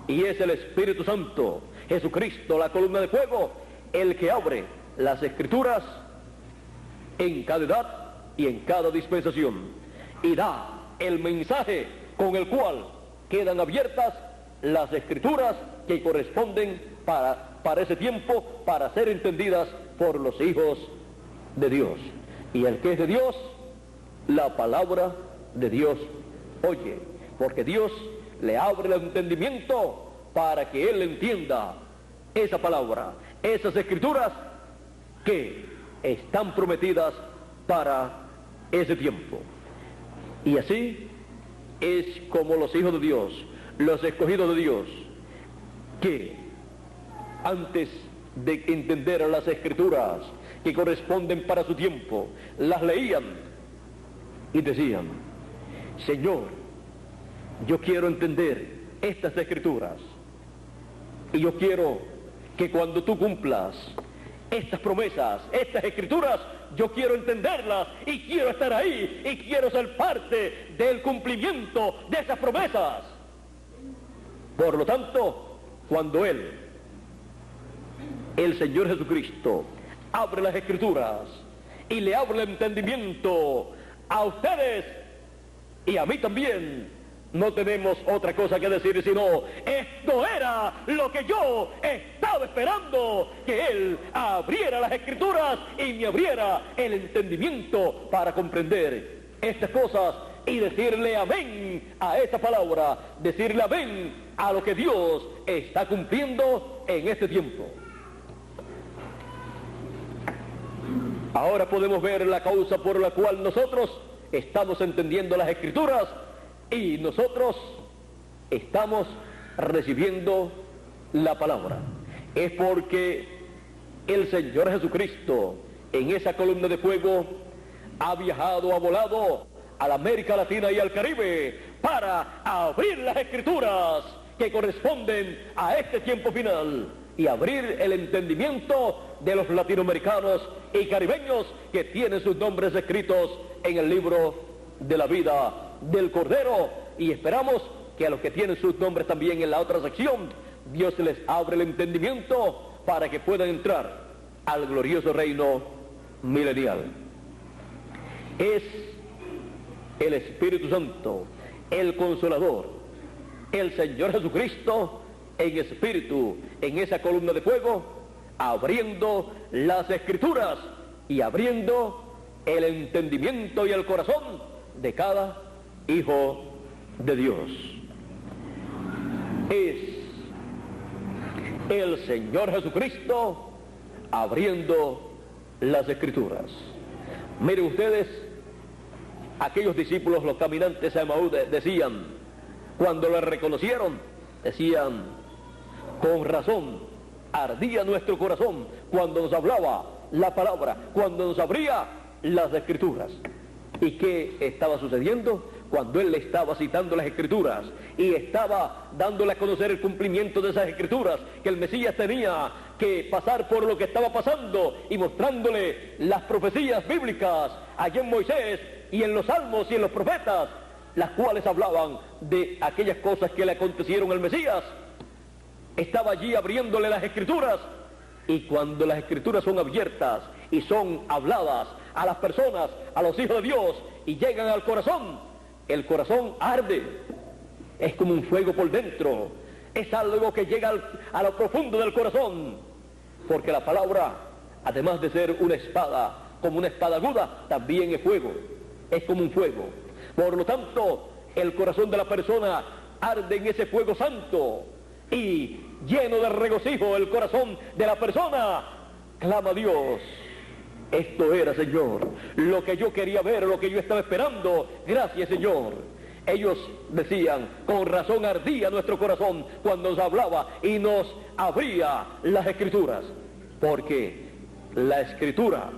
Y es el Espíritu Santo, Jesucristo, la columna de fuego, el que abre las escrituras en cada edad y en cada dispensación, y da el mensaje con el cual quedan abiertas las escrituras que corresponden para ese tiempo, para ser entendidas por los hijos de Dios. Y el que es de Dios, la palabra de Dios oye, porque Dios le abre el entendimiento para que él entienda esa palabra, esas escrituras que están prometidas para ese tiempo. Y así es como los hijos de Dios, los escogidos de Dios, que antes de entender las escrituras que corresponden para su tiempo, las leían y decían: Señor, yo quiero entender estas escrituras, y yo quiero que cuando tú cumplas estas promesas, estas escrituras, yo quiero entenderlas y quiero estar ahí y quiero ser parte del cumplimiento de esas promesas. Por lo tanto, cuando el Señor Jesucristo abre las escrituras y le abre el entendimiento a ustedes y a mí también, no tenemos otra cosa que decir sino: esto era lo que yo estaba esperando, que Él abriera las escrituras y me abriera el entendimiento para comprender estas cosas y decirle amén a esta palabra, decirle amén a lo que Dios está cumpliendo en este tiempo. Ahora podemos ver la causa por la cual nosotros estamos entendiendo las escrituras y nosotros estamos recibiendo la palabra. Es porque el Señor Jesucristo en esa columna de fuego ha viajado, ha volado a la América Latina y al Caribe para abrir las escrituras que corresponden a este tiempo final y abrir el entendimiento de los latinoamericanos y caribeños que tienen sus nombres escritos en el libro de la vida del Cordero, y esperamos que a los que tienen sus nombres también en la otra sección, Dios les abre el entendimiento para que puedan entrar al glorioso reino milenial. Es el Espíritu Santo, el Consolador, el Señor Jesucristo en espíritu, en esa columna de fuego, abriendo las escrituras y abriendo el entendimiento y el corazón de cada hijo de Dios. Es el Señor Jesucristo abriendo las escrituras. Miren ustedes, aquellos discípulos, los caminantes a Emaús, decían, cuando lo reconocieron, decían: con razón ardía nuestro corazón cuando nos hablaba la palabra, cuando nos abría las escrituras. ¿Y qué estaba sucediendo? Cuando él le estaba citando las escrituras y estaba dándole a conocer el cumplimiento de esas escrituras, que el Mesías tenía que pasar por lo que estaba pasando, y mostrándole las profecías bíblicas allí en Moisés y en los Salmos y en los profetas, las cuales hablaban de aquellas cosas que le acontecieron al Mesías. Estaba allí abriéndole las escrituras, y cuando las escrituras son abiertas y son habladas a las personas, a los hijos de Dios, y llegan al corazón, el corazón arde, es como un fuego por dentro, es algo que llega a lo profundo del corazón porque la palabra, además de ser una espada, como una espada aguda, también es fuego, es como un fuego. Por lo tanto, el corazón de la persona arde en ese fuego santo, y lleno de regocijo el corazón de la persona clama a Dios. Esto era, Señor, lo que yo quería ver, lo que yo estaba esperando. Gracias, Señor. Ellos decían, con razón ardía nuestro corazón cuando nos hablaba y nos abría las Escrituras, porque la Escritura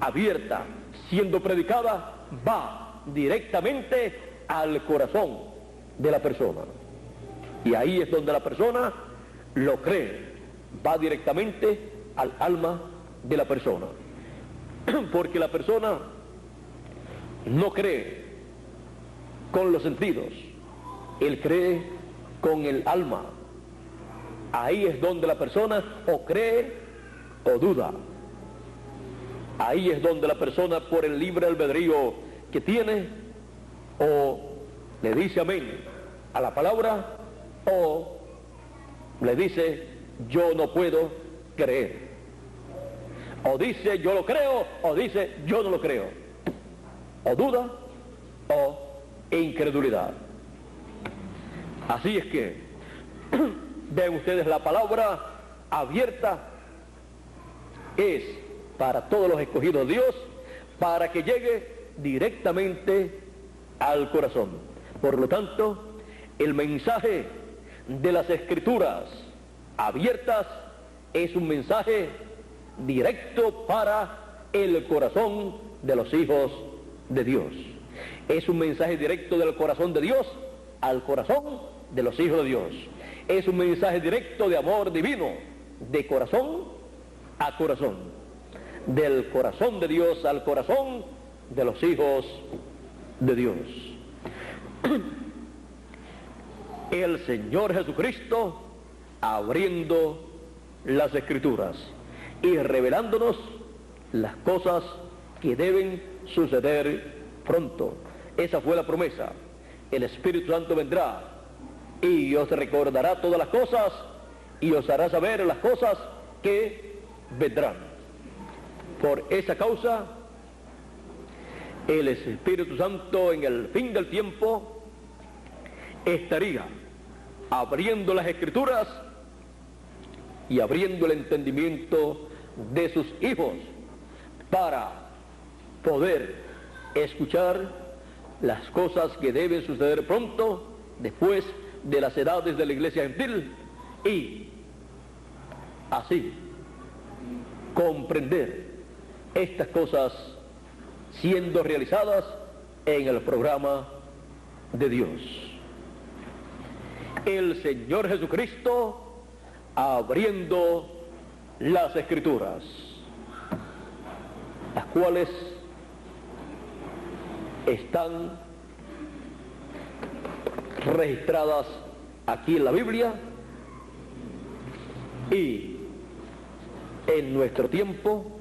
abierta, siendo predicada, va directamente al corazón de la persona. Y ahí es donde la persona lo cree, va directamente al alma de la persona. Porque la persona no cree con los sentidos, él cree con el alma. Ahí es donde la persona o cree o duda. Ahí es donde la persona, por el libre albedrío que tiene, o le dice amén a la palabra, o le dice yo no puedo creer. O dice yo lo creo, o dice yo no lo creo. O duda, o incredulidad. Así es que ven ustedes, la palabra abierta es para todos los escogidos de Dios, para que llegue directamente al corazón. Por lo tanto, el mensaje de las Escrituras abiertas es un mensaje directo para el corazón de los hijos de Dios. Es un mensaje directo del corazón de Dios al corazón de los hijos de Dios. Es un mensaje directo de amor divino, de corazón a corazón, del corazón de Dios al corazón de los hijos de Dios. El Señor Jesucristo abriendo las Escrituras y revelándonos las cosas que deben suceder pronto. Esa fue la promesa. El Espíritu Santo vendrá y os recordará todas las cosas y os hará saber las cosas que vendrán. Por esa causa, el Espíritu Santo en el fin del tiempo estaría abriendo las Escrituras y abriendo el entendimiento de sus hijos para poder escuchar las cosas que deben suceder pronto, después de las edades de la iglesia gentil, y así comprender estas cosas siendo realizadas en el programa de Dios. El Señor Jesucristo abriendo las Escrituras, las cuales están registradas aquí en la Biblia y en nuestro tiempo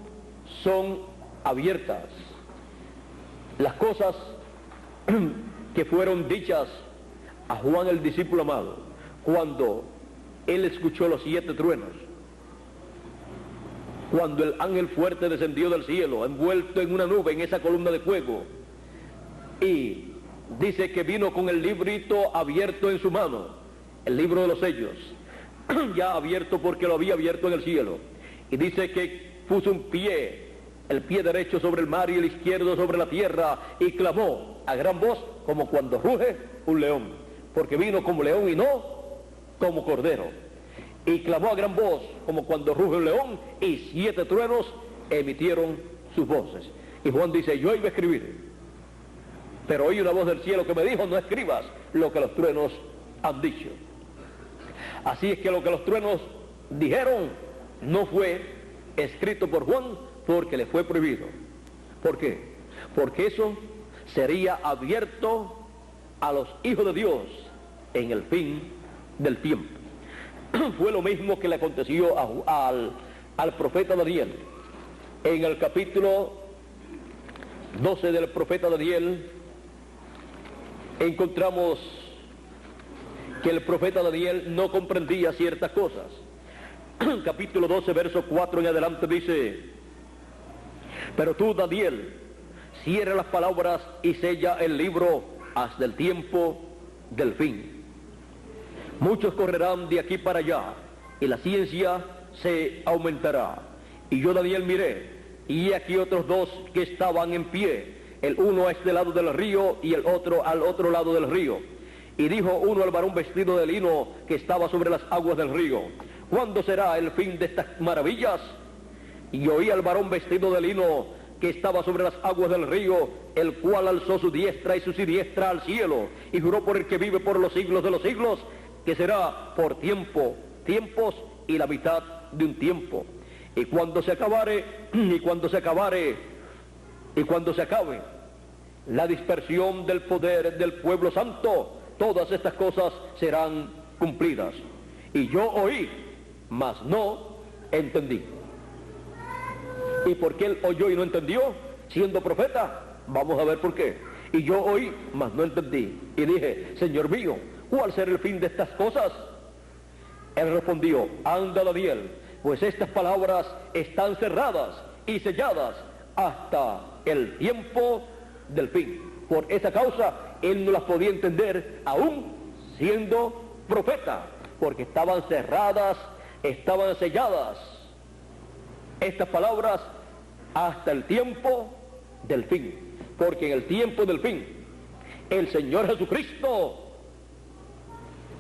son abiertas. Las cosas que fueron dichas a Juan el discípulo amado cuando él escuchó los 7 truenos, cuando el ángel fuerte descendió del cielo envuelto en una nube, en esa columna de fuego, y dice que vino con el librito abierto en su mano, el libro de los sellos, ya abierto porque lo había abierto en el cielo, y dice que puso un pie, el pie derecho sobre el mar y el izquierdo sobre la tierra, y clamó a gran voz como cuando ruge un león, porque vino como león y no como cordero, y clamó a gran voz como cuando ruge un león, y 7 truenos emitieron sus voces. Y Juan dice, yo iba a escribir, pero oí una voz del cielo que me dijo, no escribas lo que los truenos han dicho. Así es que lo que los truenos dijeron no fue escrito por Juan, porque le fue prohibido. ¿Por qué? Porque eso sería abierto a los hijos de Dios en el fin del tiempo. Fue lo mismo que le aconteció al profeta Daniel. En el capítulo 12 del profeta Daniel encontramos que el profeta Daniel no comprendía ciertas cosas. capítulo 12, verso 4 en adelante dice: pero tú, Daniel, cierra las palabras y sella el libro hasta el tiempo del fin. Muchos correrán de aquí para allá, y la ciencia se aumentará. Y yo, Daniel, miré, y aquí otros dos que estaban en pie, el uno a este lado del río y el otro al otro lado del río. Y dijo uno al varón vestido de lino que estaba sobre las aguas del río: ¿cuándo será el fin de estas maravillas? Y oí al varón vestido de lino que estaba sobre las aguas del río, el cual alzó su diestra y su siniestra al cielo, y juró por el que vive por los siglos de los siglos, que será por tiempos y la mitad de un tiempo. Y cuando se acabe la dispersión del poder del pueblo santo, todas estas cosas serán cumplidas. Y yo oí, mas no entendí. ¿Y por qué él oyó y no entendió, siendo profeta? Vamos a ver por qué. Y yo oí, mas no entendí. Y dije: Señor mío, ¿cuál será el fin de estas cosas? Él respondió: anda, Daniel, pues estas palabras están cerradas y selladas hasta el tiempo del fin. Por esa causa él no las podía entender, aún siendo profeta, porque estaban cerradas, estaban selladas estas palabras hasta el tiempo del fin. Porque en el tiempo del fin el Señor Jesucristo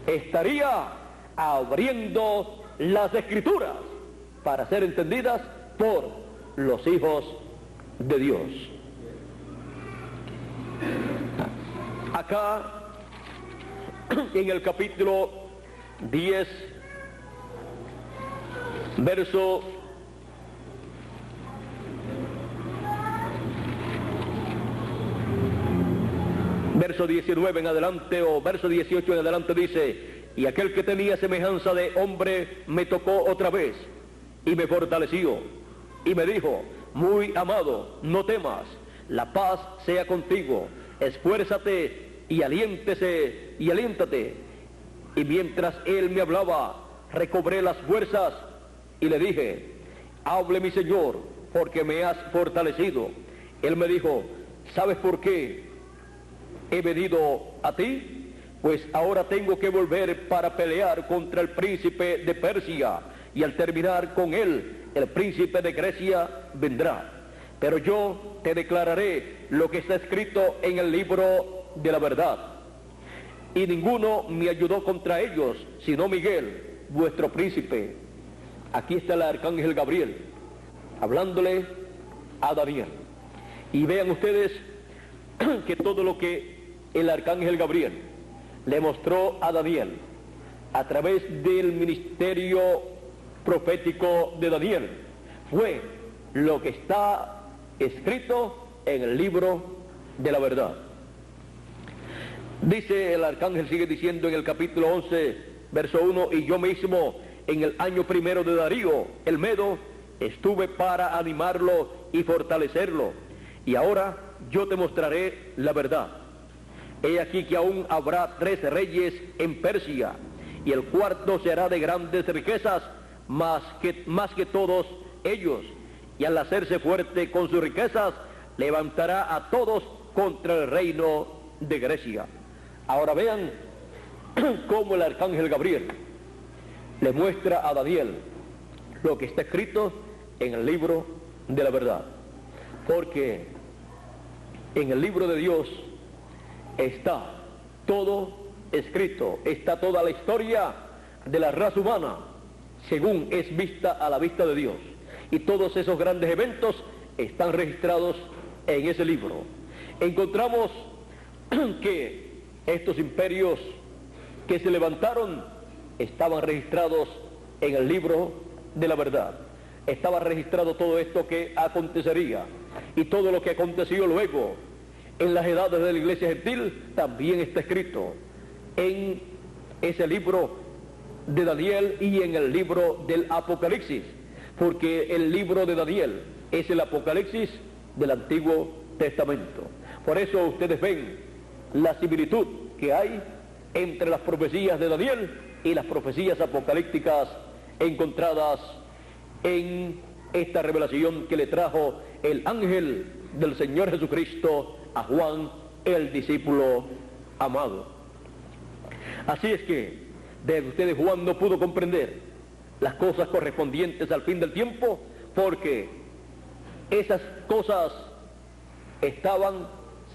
estaría abriendo las Escrituras para ser entendidas por los hijos de Dios. Acá en el capítulo 10, verso 19 en adelante, o verso 18 en adelante, dice: y aquel que tenía semejanza de hombre me tocó otra vez y me fortaleció y me dijo: muy amado, no temas, la paz sea contigo, esfuérzate y aliéntate. Y mientras él me hablaba, recobré las fuerzas y le dije: hable, mi Señor, porque me has fortalecido. Él me dijo: ¿sabes por qué he venido a ti? Pues ahora tengo que volver para pelear contra el príncipe de Persia, y al terminar con él, el príncipe de Grecia vendrá. Pero yo te declararé lo que está escrito en el libro de la verdad. Y ninguno me ayudó contra ellos, sino Miguel, vuestro príncipe. Aquí está el arcángel Gabriel, hablándole a Daniel. Y vean ustedes que todo lo que el arcángel Gabriel le mostró a Daniel a través del ministerio profético de Daniel fue lo que está escrito en el libro de la verdad. Dice el arcángel, sigue diciendo en el capítulo 11, verso 1: y yo mismo, en el año primero de Darío el Medo, estuve para animarlo y fortalecerlo. Y ahora yo te mostraré la verdad. He aquí que aún habrá 3 reyes en Persia, y el cuarto será de grandes riquezas, más que todos ellos, y al hacerse fuerte con sus riquezas, levantará a todos contra el reino de Grecia. Ahora vean cómo el arcángel Gabriel le muestra a Daniel lo que está escrito en el libro de la verdad. Porque en el libro de Dios está todo escrito, está toda la historia de la raza humana según es vista a la vista de Dios, y todos esos grandes eventos están registrados en ese libro. Encontramos que estos imperios que se levantaron estaban registrados en el libro de la verdad. Estaba registrado todo esto que acontecería, y todo lo que aconteció luego en las edades de la iglesia gentil también está escrito en ese libro de Daniel y en el libro del Apocalipsis, porque el libro de Daniel es el Apocalipsis del Antiguo Testamento. Por eso ustedes ven la similitud que hay entre las profecías de Daniel y las profecías apocalípticas encontradas en esta revelación que le trajo el ángel del Señor Jesucristo a Juan, el discípulo amado. Así es que de ustedes Juan no pudo comprender las cosas correspondientes al fin del tiempo, porque esas cosas estaban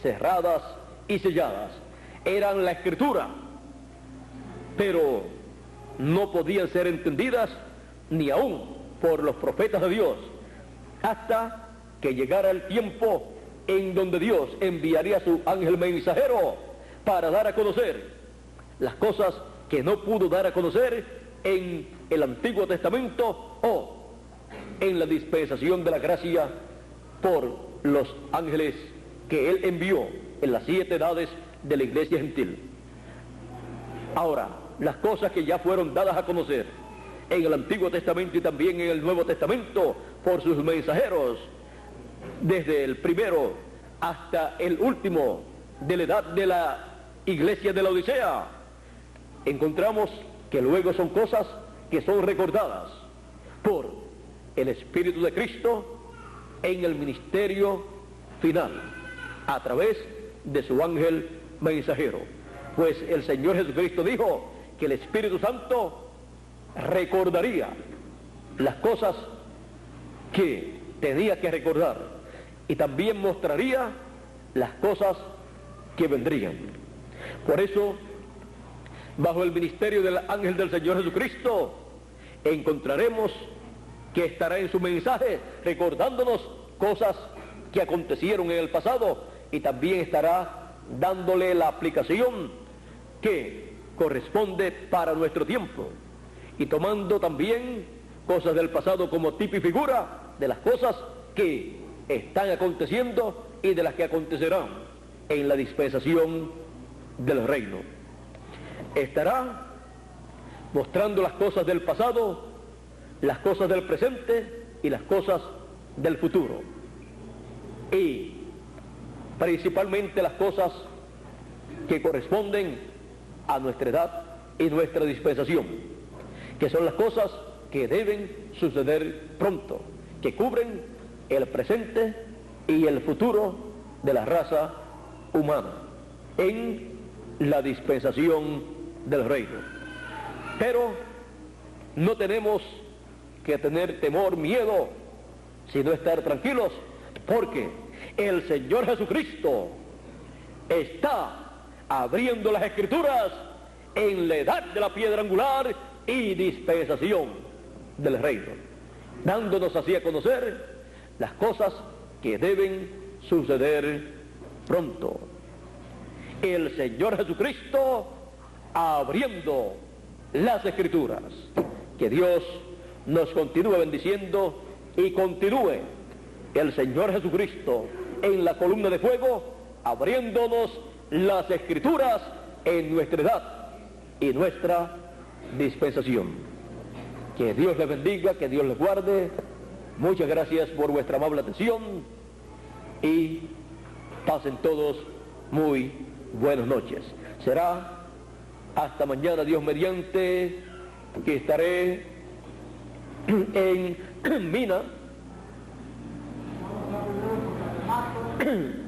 cerradas y selladas, eran la Escritura, pero no podían ser entendidas ni aún por los profetas de Dios, hasta que llegara el tiempo en donde Dios enviaría a su ángel mensajero para dar a conocer las cosas que no pudo dar a conocer en el Antiguo Testamento o en la dispensación de la gracia por los ángeles que Él envió en las 7 edades de la iglesia gentil. Ahora, las cosas que ya fueron dadas a conocer en el Antiguo Testamento y también en el Nuevo Testamento por sus mensajeros, desde el primero hasta el último de la edad de la iglesia de la Odisea, encontramos que luego son cosas que son recordadas por el Espíritu de Cristo en el ministerio final, a través de su ángel mensajero. Pues el Señor Jesucristo dijo que el Espíritu Santo recordaría las cosas que tenía que recordar y también mostraría las cosas que vendrían. Por eso, bajo el ministerio del ángel del Señor Jesucristo, encontraremos que estará en su mensaje recordándonos cosas que acontecieron en el pasado y también estará dándole la aplicación que corresponde para nuestro tiempo y tomando también cosas del pasado como tipo y figura de las cosas que están aconteciendo y de las que acontecerán en la dispensación del reino. Estará mostrando las cosas del pasado, las cosas del presente y las cosas del futuro, y principalmente las cosas que corresponden a nuestra edad y nuestra dispensación, que son las cosas que deben suceder pronto, que cubren el presente y el futuro de la raza humana en la dispensación del reino. Pero no tenemos que tener temor, miedo, sino estar tranquilos, porque el Señor Jesucristo está abriendo las Escrituras en la edad de la piedra angular y dispensación del reino, dándonos así a conocer las cosas que deben suceder pronto. El Señor Jesucristo abriendo las Escrituras. Que Dios nos continúe bendiciendo y continúe el Señor Jesucristo en la columna de fuego abriéndonos las Escrituras en nuestra edad y nuestra dispensación. Que Dios les bendiga, que Dios les guarde. Muchas gracias por vuestra amable atención y pasen todos muy buenas noches. Será hasta mañana, Dios mediante, que estaré en Mina,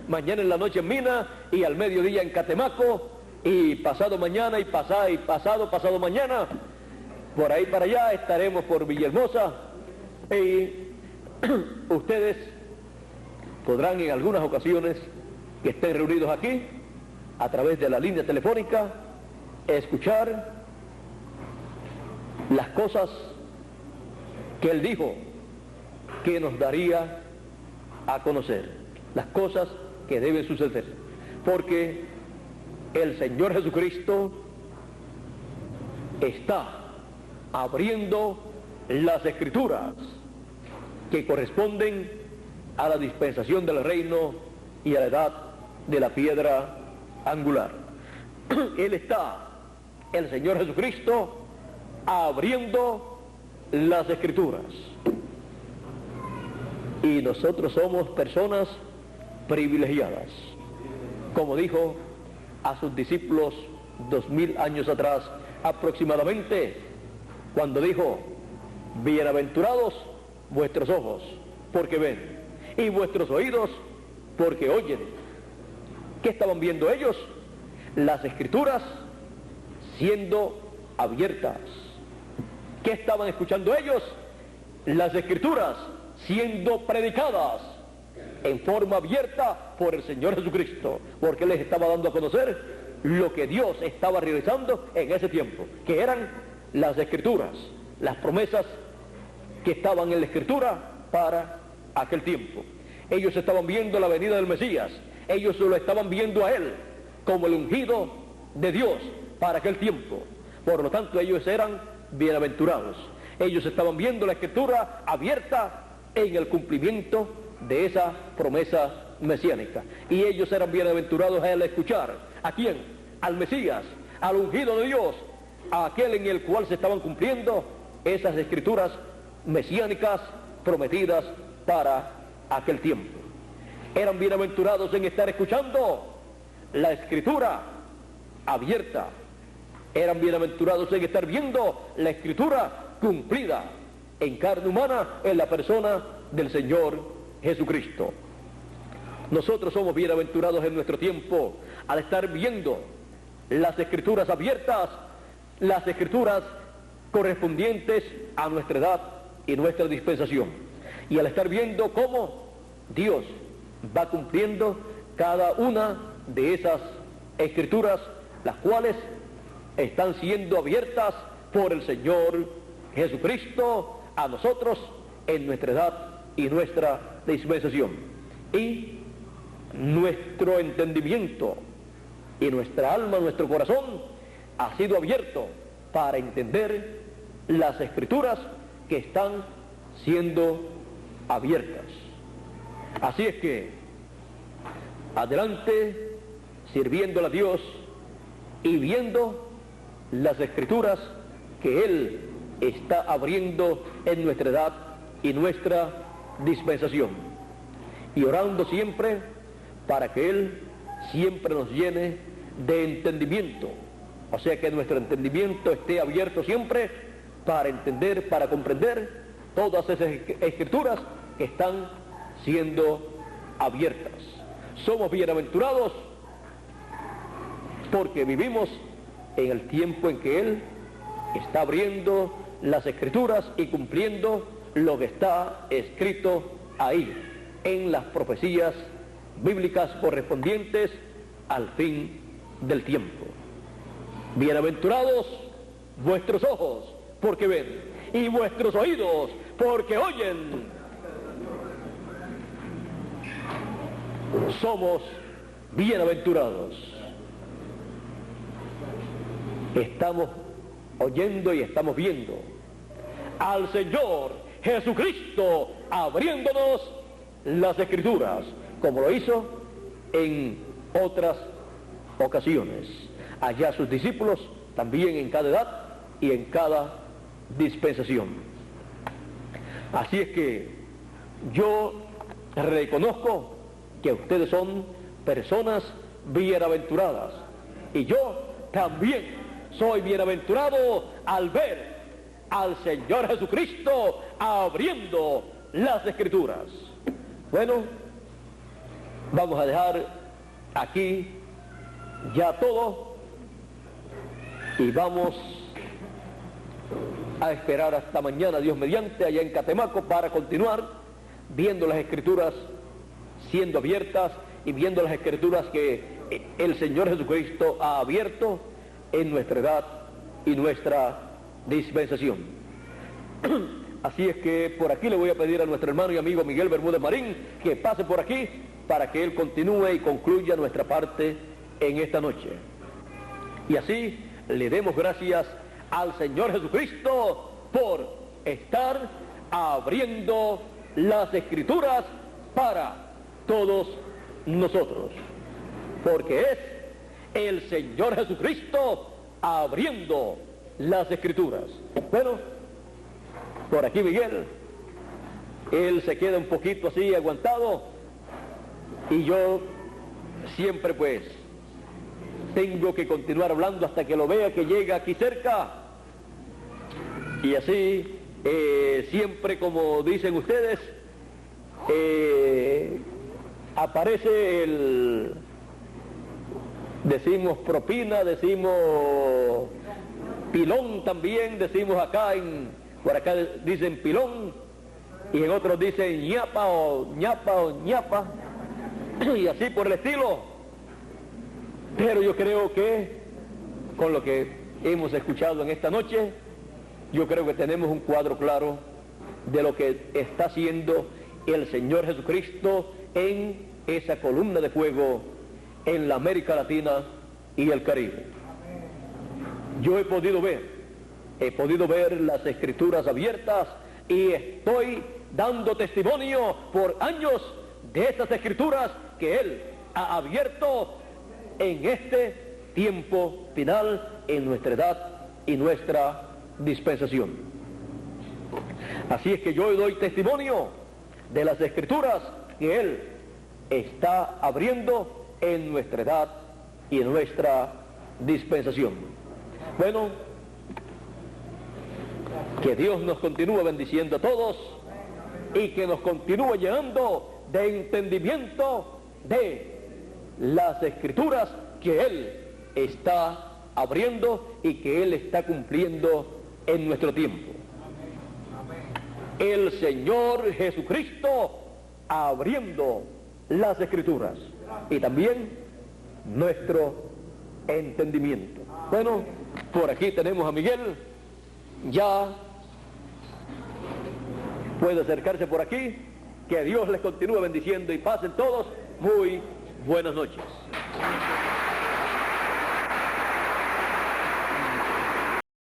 mañana en la noche en Mina y al mediodía en Catemaco, y pasado mañana y pasado mañana por ahí para allá estaremos por Villahermosa, y ustedes podrán en algunas ocasiones que estén reunidos aquí a través de la línea telefónica escuchar las cosas que Él dijo que nos daría a conocer, las cosas que deben suceder, porque el Señor Jesucristo está abriendo las Escrituras que corresponden a la dispensación del reino y a la edad de la piedra angular. Él está, el Señor Jesucristo, abriendo las Escrituras. Y nosotros somos personas privilegiadas. Como dijo a sus discípulos 2000 años atrás aproximadamente, cuando dijo Bienaventurados vuestros ojos, porque ven, y vuestros oídos, porque oyen. ¿Qué estaban viendo ellos? Las Escrituras siendo abiertas. ¿Qué estaban escuchando ellos? Las Escrituras siendo predicadas en forma abierta por el Señor Jesucristo, porque les estaba dando a conocer lo que Dios estaba realizando en ese tiempo, que eran las Escrituras, las promesas que estaban en la Escritura para aquel tiempo. Ellos estaban viendo la venida del Mesías, ellos lo estaban viendo a Él como el ungido de Dios para aquel tiempo. Por lo tanto, ellos eran bienaventurados. Ellos estaban viendo la Escritura abierta en el cumplimiento de esa promesa mesiánica. Y ellos eran bienaventurados al escuchar. ¿A quién? Al Mesías, al ungido de Dios, a aquel en el cual se estaban cumpliendo esas Escrituras mesiánicas prometidas para aquel tiempo. Eran bienaventurados en estar escuchando la Escritura abierta. Eran bienaventurados en estar viendo la Escritura cumplida en carne humana en la persona del Señor Jesucristo. Nosotros somos bienaventurados en nuestro tiempo al estar viendo las Escrituras abiertas, las Escrituras correspondientes a nuestra edad y nuestra dispensación, y al estar viendo cómo Dios va cumpliendo cada una de esas Escrituras, las cuales están siendo abiertas por el Señor Jesucristo a nosotros en nuestra edad y nuestra dispensación. Y nuestro entendimiento y nuestra alma, nuestro corazón ha sido abierto para entender las Escrituras que están siendo abiertas. Así es que adelante sirviéndole a Dios y viendo las Escrituras que Él está abriendo en nuestra edad y nuestra dispensación, y orando siempre para que Él siempre nos llene de entendimiento, o sea que nuestro entendimiento esté abierto siempre para entender, para comprender todas esas Escrituras que están siendo abiertas. Somos bienaventurados porque vivimos en el tiempo en que Él está abriendo las Escrituras y cumpliendo lo que está escrito ahí en las profecías bíblicas correspondientes al fin del tiempo. Bienaventurados vuestros ojos, porque ven, y vuestros oídos, porque oyen. Somos bienaventurados. Estamos oyendo y estamos viendo al Señor Jesucristo abriéndonos las Escrituras, como lo hizo en otras ocasiones. Allá sus discípulos, también en cada edad y en cada dispensación. Así es que yo reconozco que ustedes son personas bienaventuradas, y yo también soy bienaventurado al ver al Señor Jesucristo abriendo las Escrituras. Bueno, vamos a dejar aquí ya todo y vamos a esperar hasta mañana, Dios mediante, allá en Catemaco, para continuar viendo las Escrituras siendo abiertas y viendo las Escrituras que el Señor Jesucristo ha abierto en nuestra edad y nuestra dispensación. Así es que por aquí le voy a pedir a nuestro hermano y amigo Miguel Bermúdez Marín que pase por aquí para que él continúe y concluya nuestra parte en esta noche. Y así le demos gracias al Señor Jesucristo por estar abriendo las Escrituras para todos nosotros, porque es el Señor Jesucristo abriendo las Escrituras. Bueno, por aquí Miguel, él se queda un poquito así aguantado, y yo siempre pues tengo que continuar hablando hasta que lo vea que llega aquí cerca, y así siempre, como dicen ustedes, aparece decimos propina, decimos pilón también, decimos por acá dicen pilón, y en otros dicen ñapa o ñapa, y así por el estilo. Pero yo creo que con lo que hemos escuchado en esta noche, yo creo que tenemos un cuadro claro de lo que está haciendo el Señor Jesucristo en esa columna de fuego en la América Latina y el Caribe. Yo he podido ver las Escrituras abiertas y estoy dando testimonio por años de esas Escrituras que Él ha abierto en este tiempo final, en nuestra edad y nuestra dispensación. Así es que yo doy testimonio de las Escrituras que Él está abriendo en nuestra edad y en nuestra dispensación. Bueno, que Dios nos continúe bendiciendo a todos y que nos continúe llenando de entendimiento de las Escrituras que Él está abriendo y que Él está cumpliendo en nuestro tiempo. El Señor Jesucristo abriendo las Escrituras y también nuestro entendimiento. Bueno, por aquí tenemos a Miguel, ya puede acercarse por aquí. Que Dios les continúe bendiciendo y pasen todos muy buenas noches.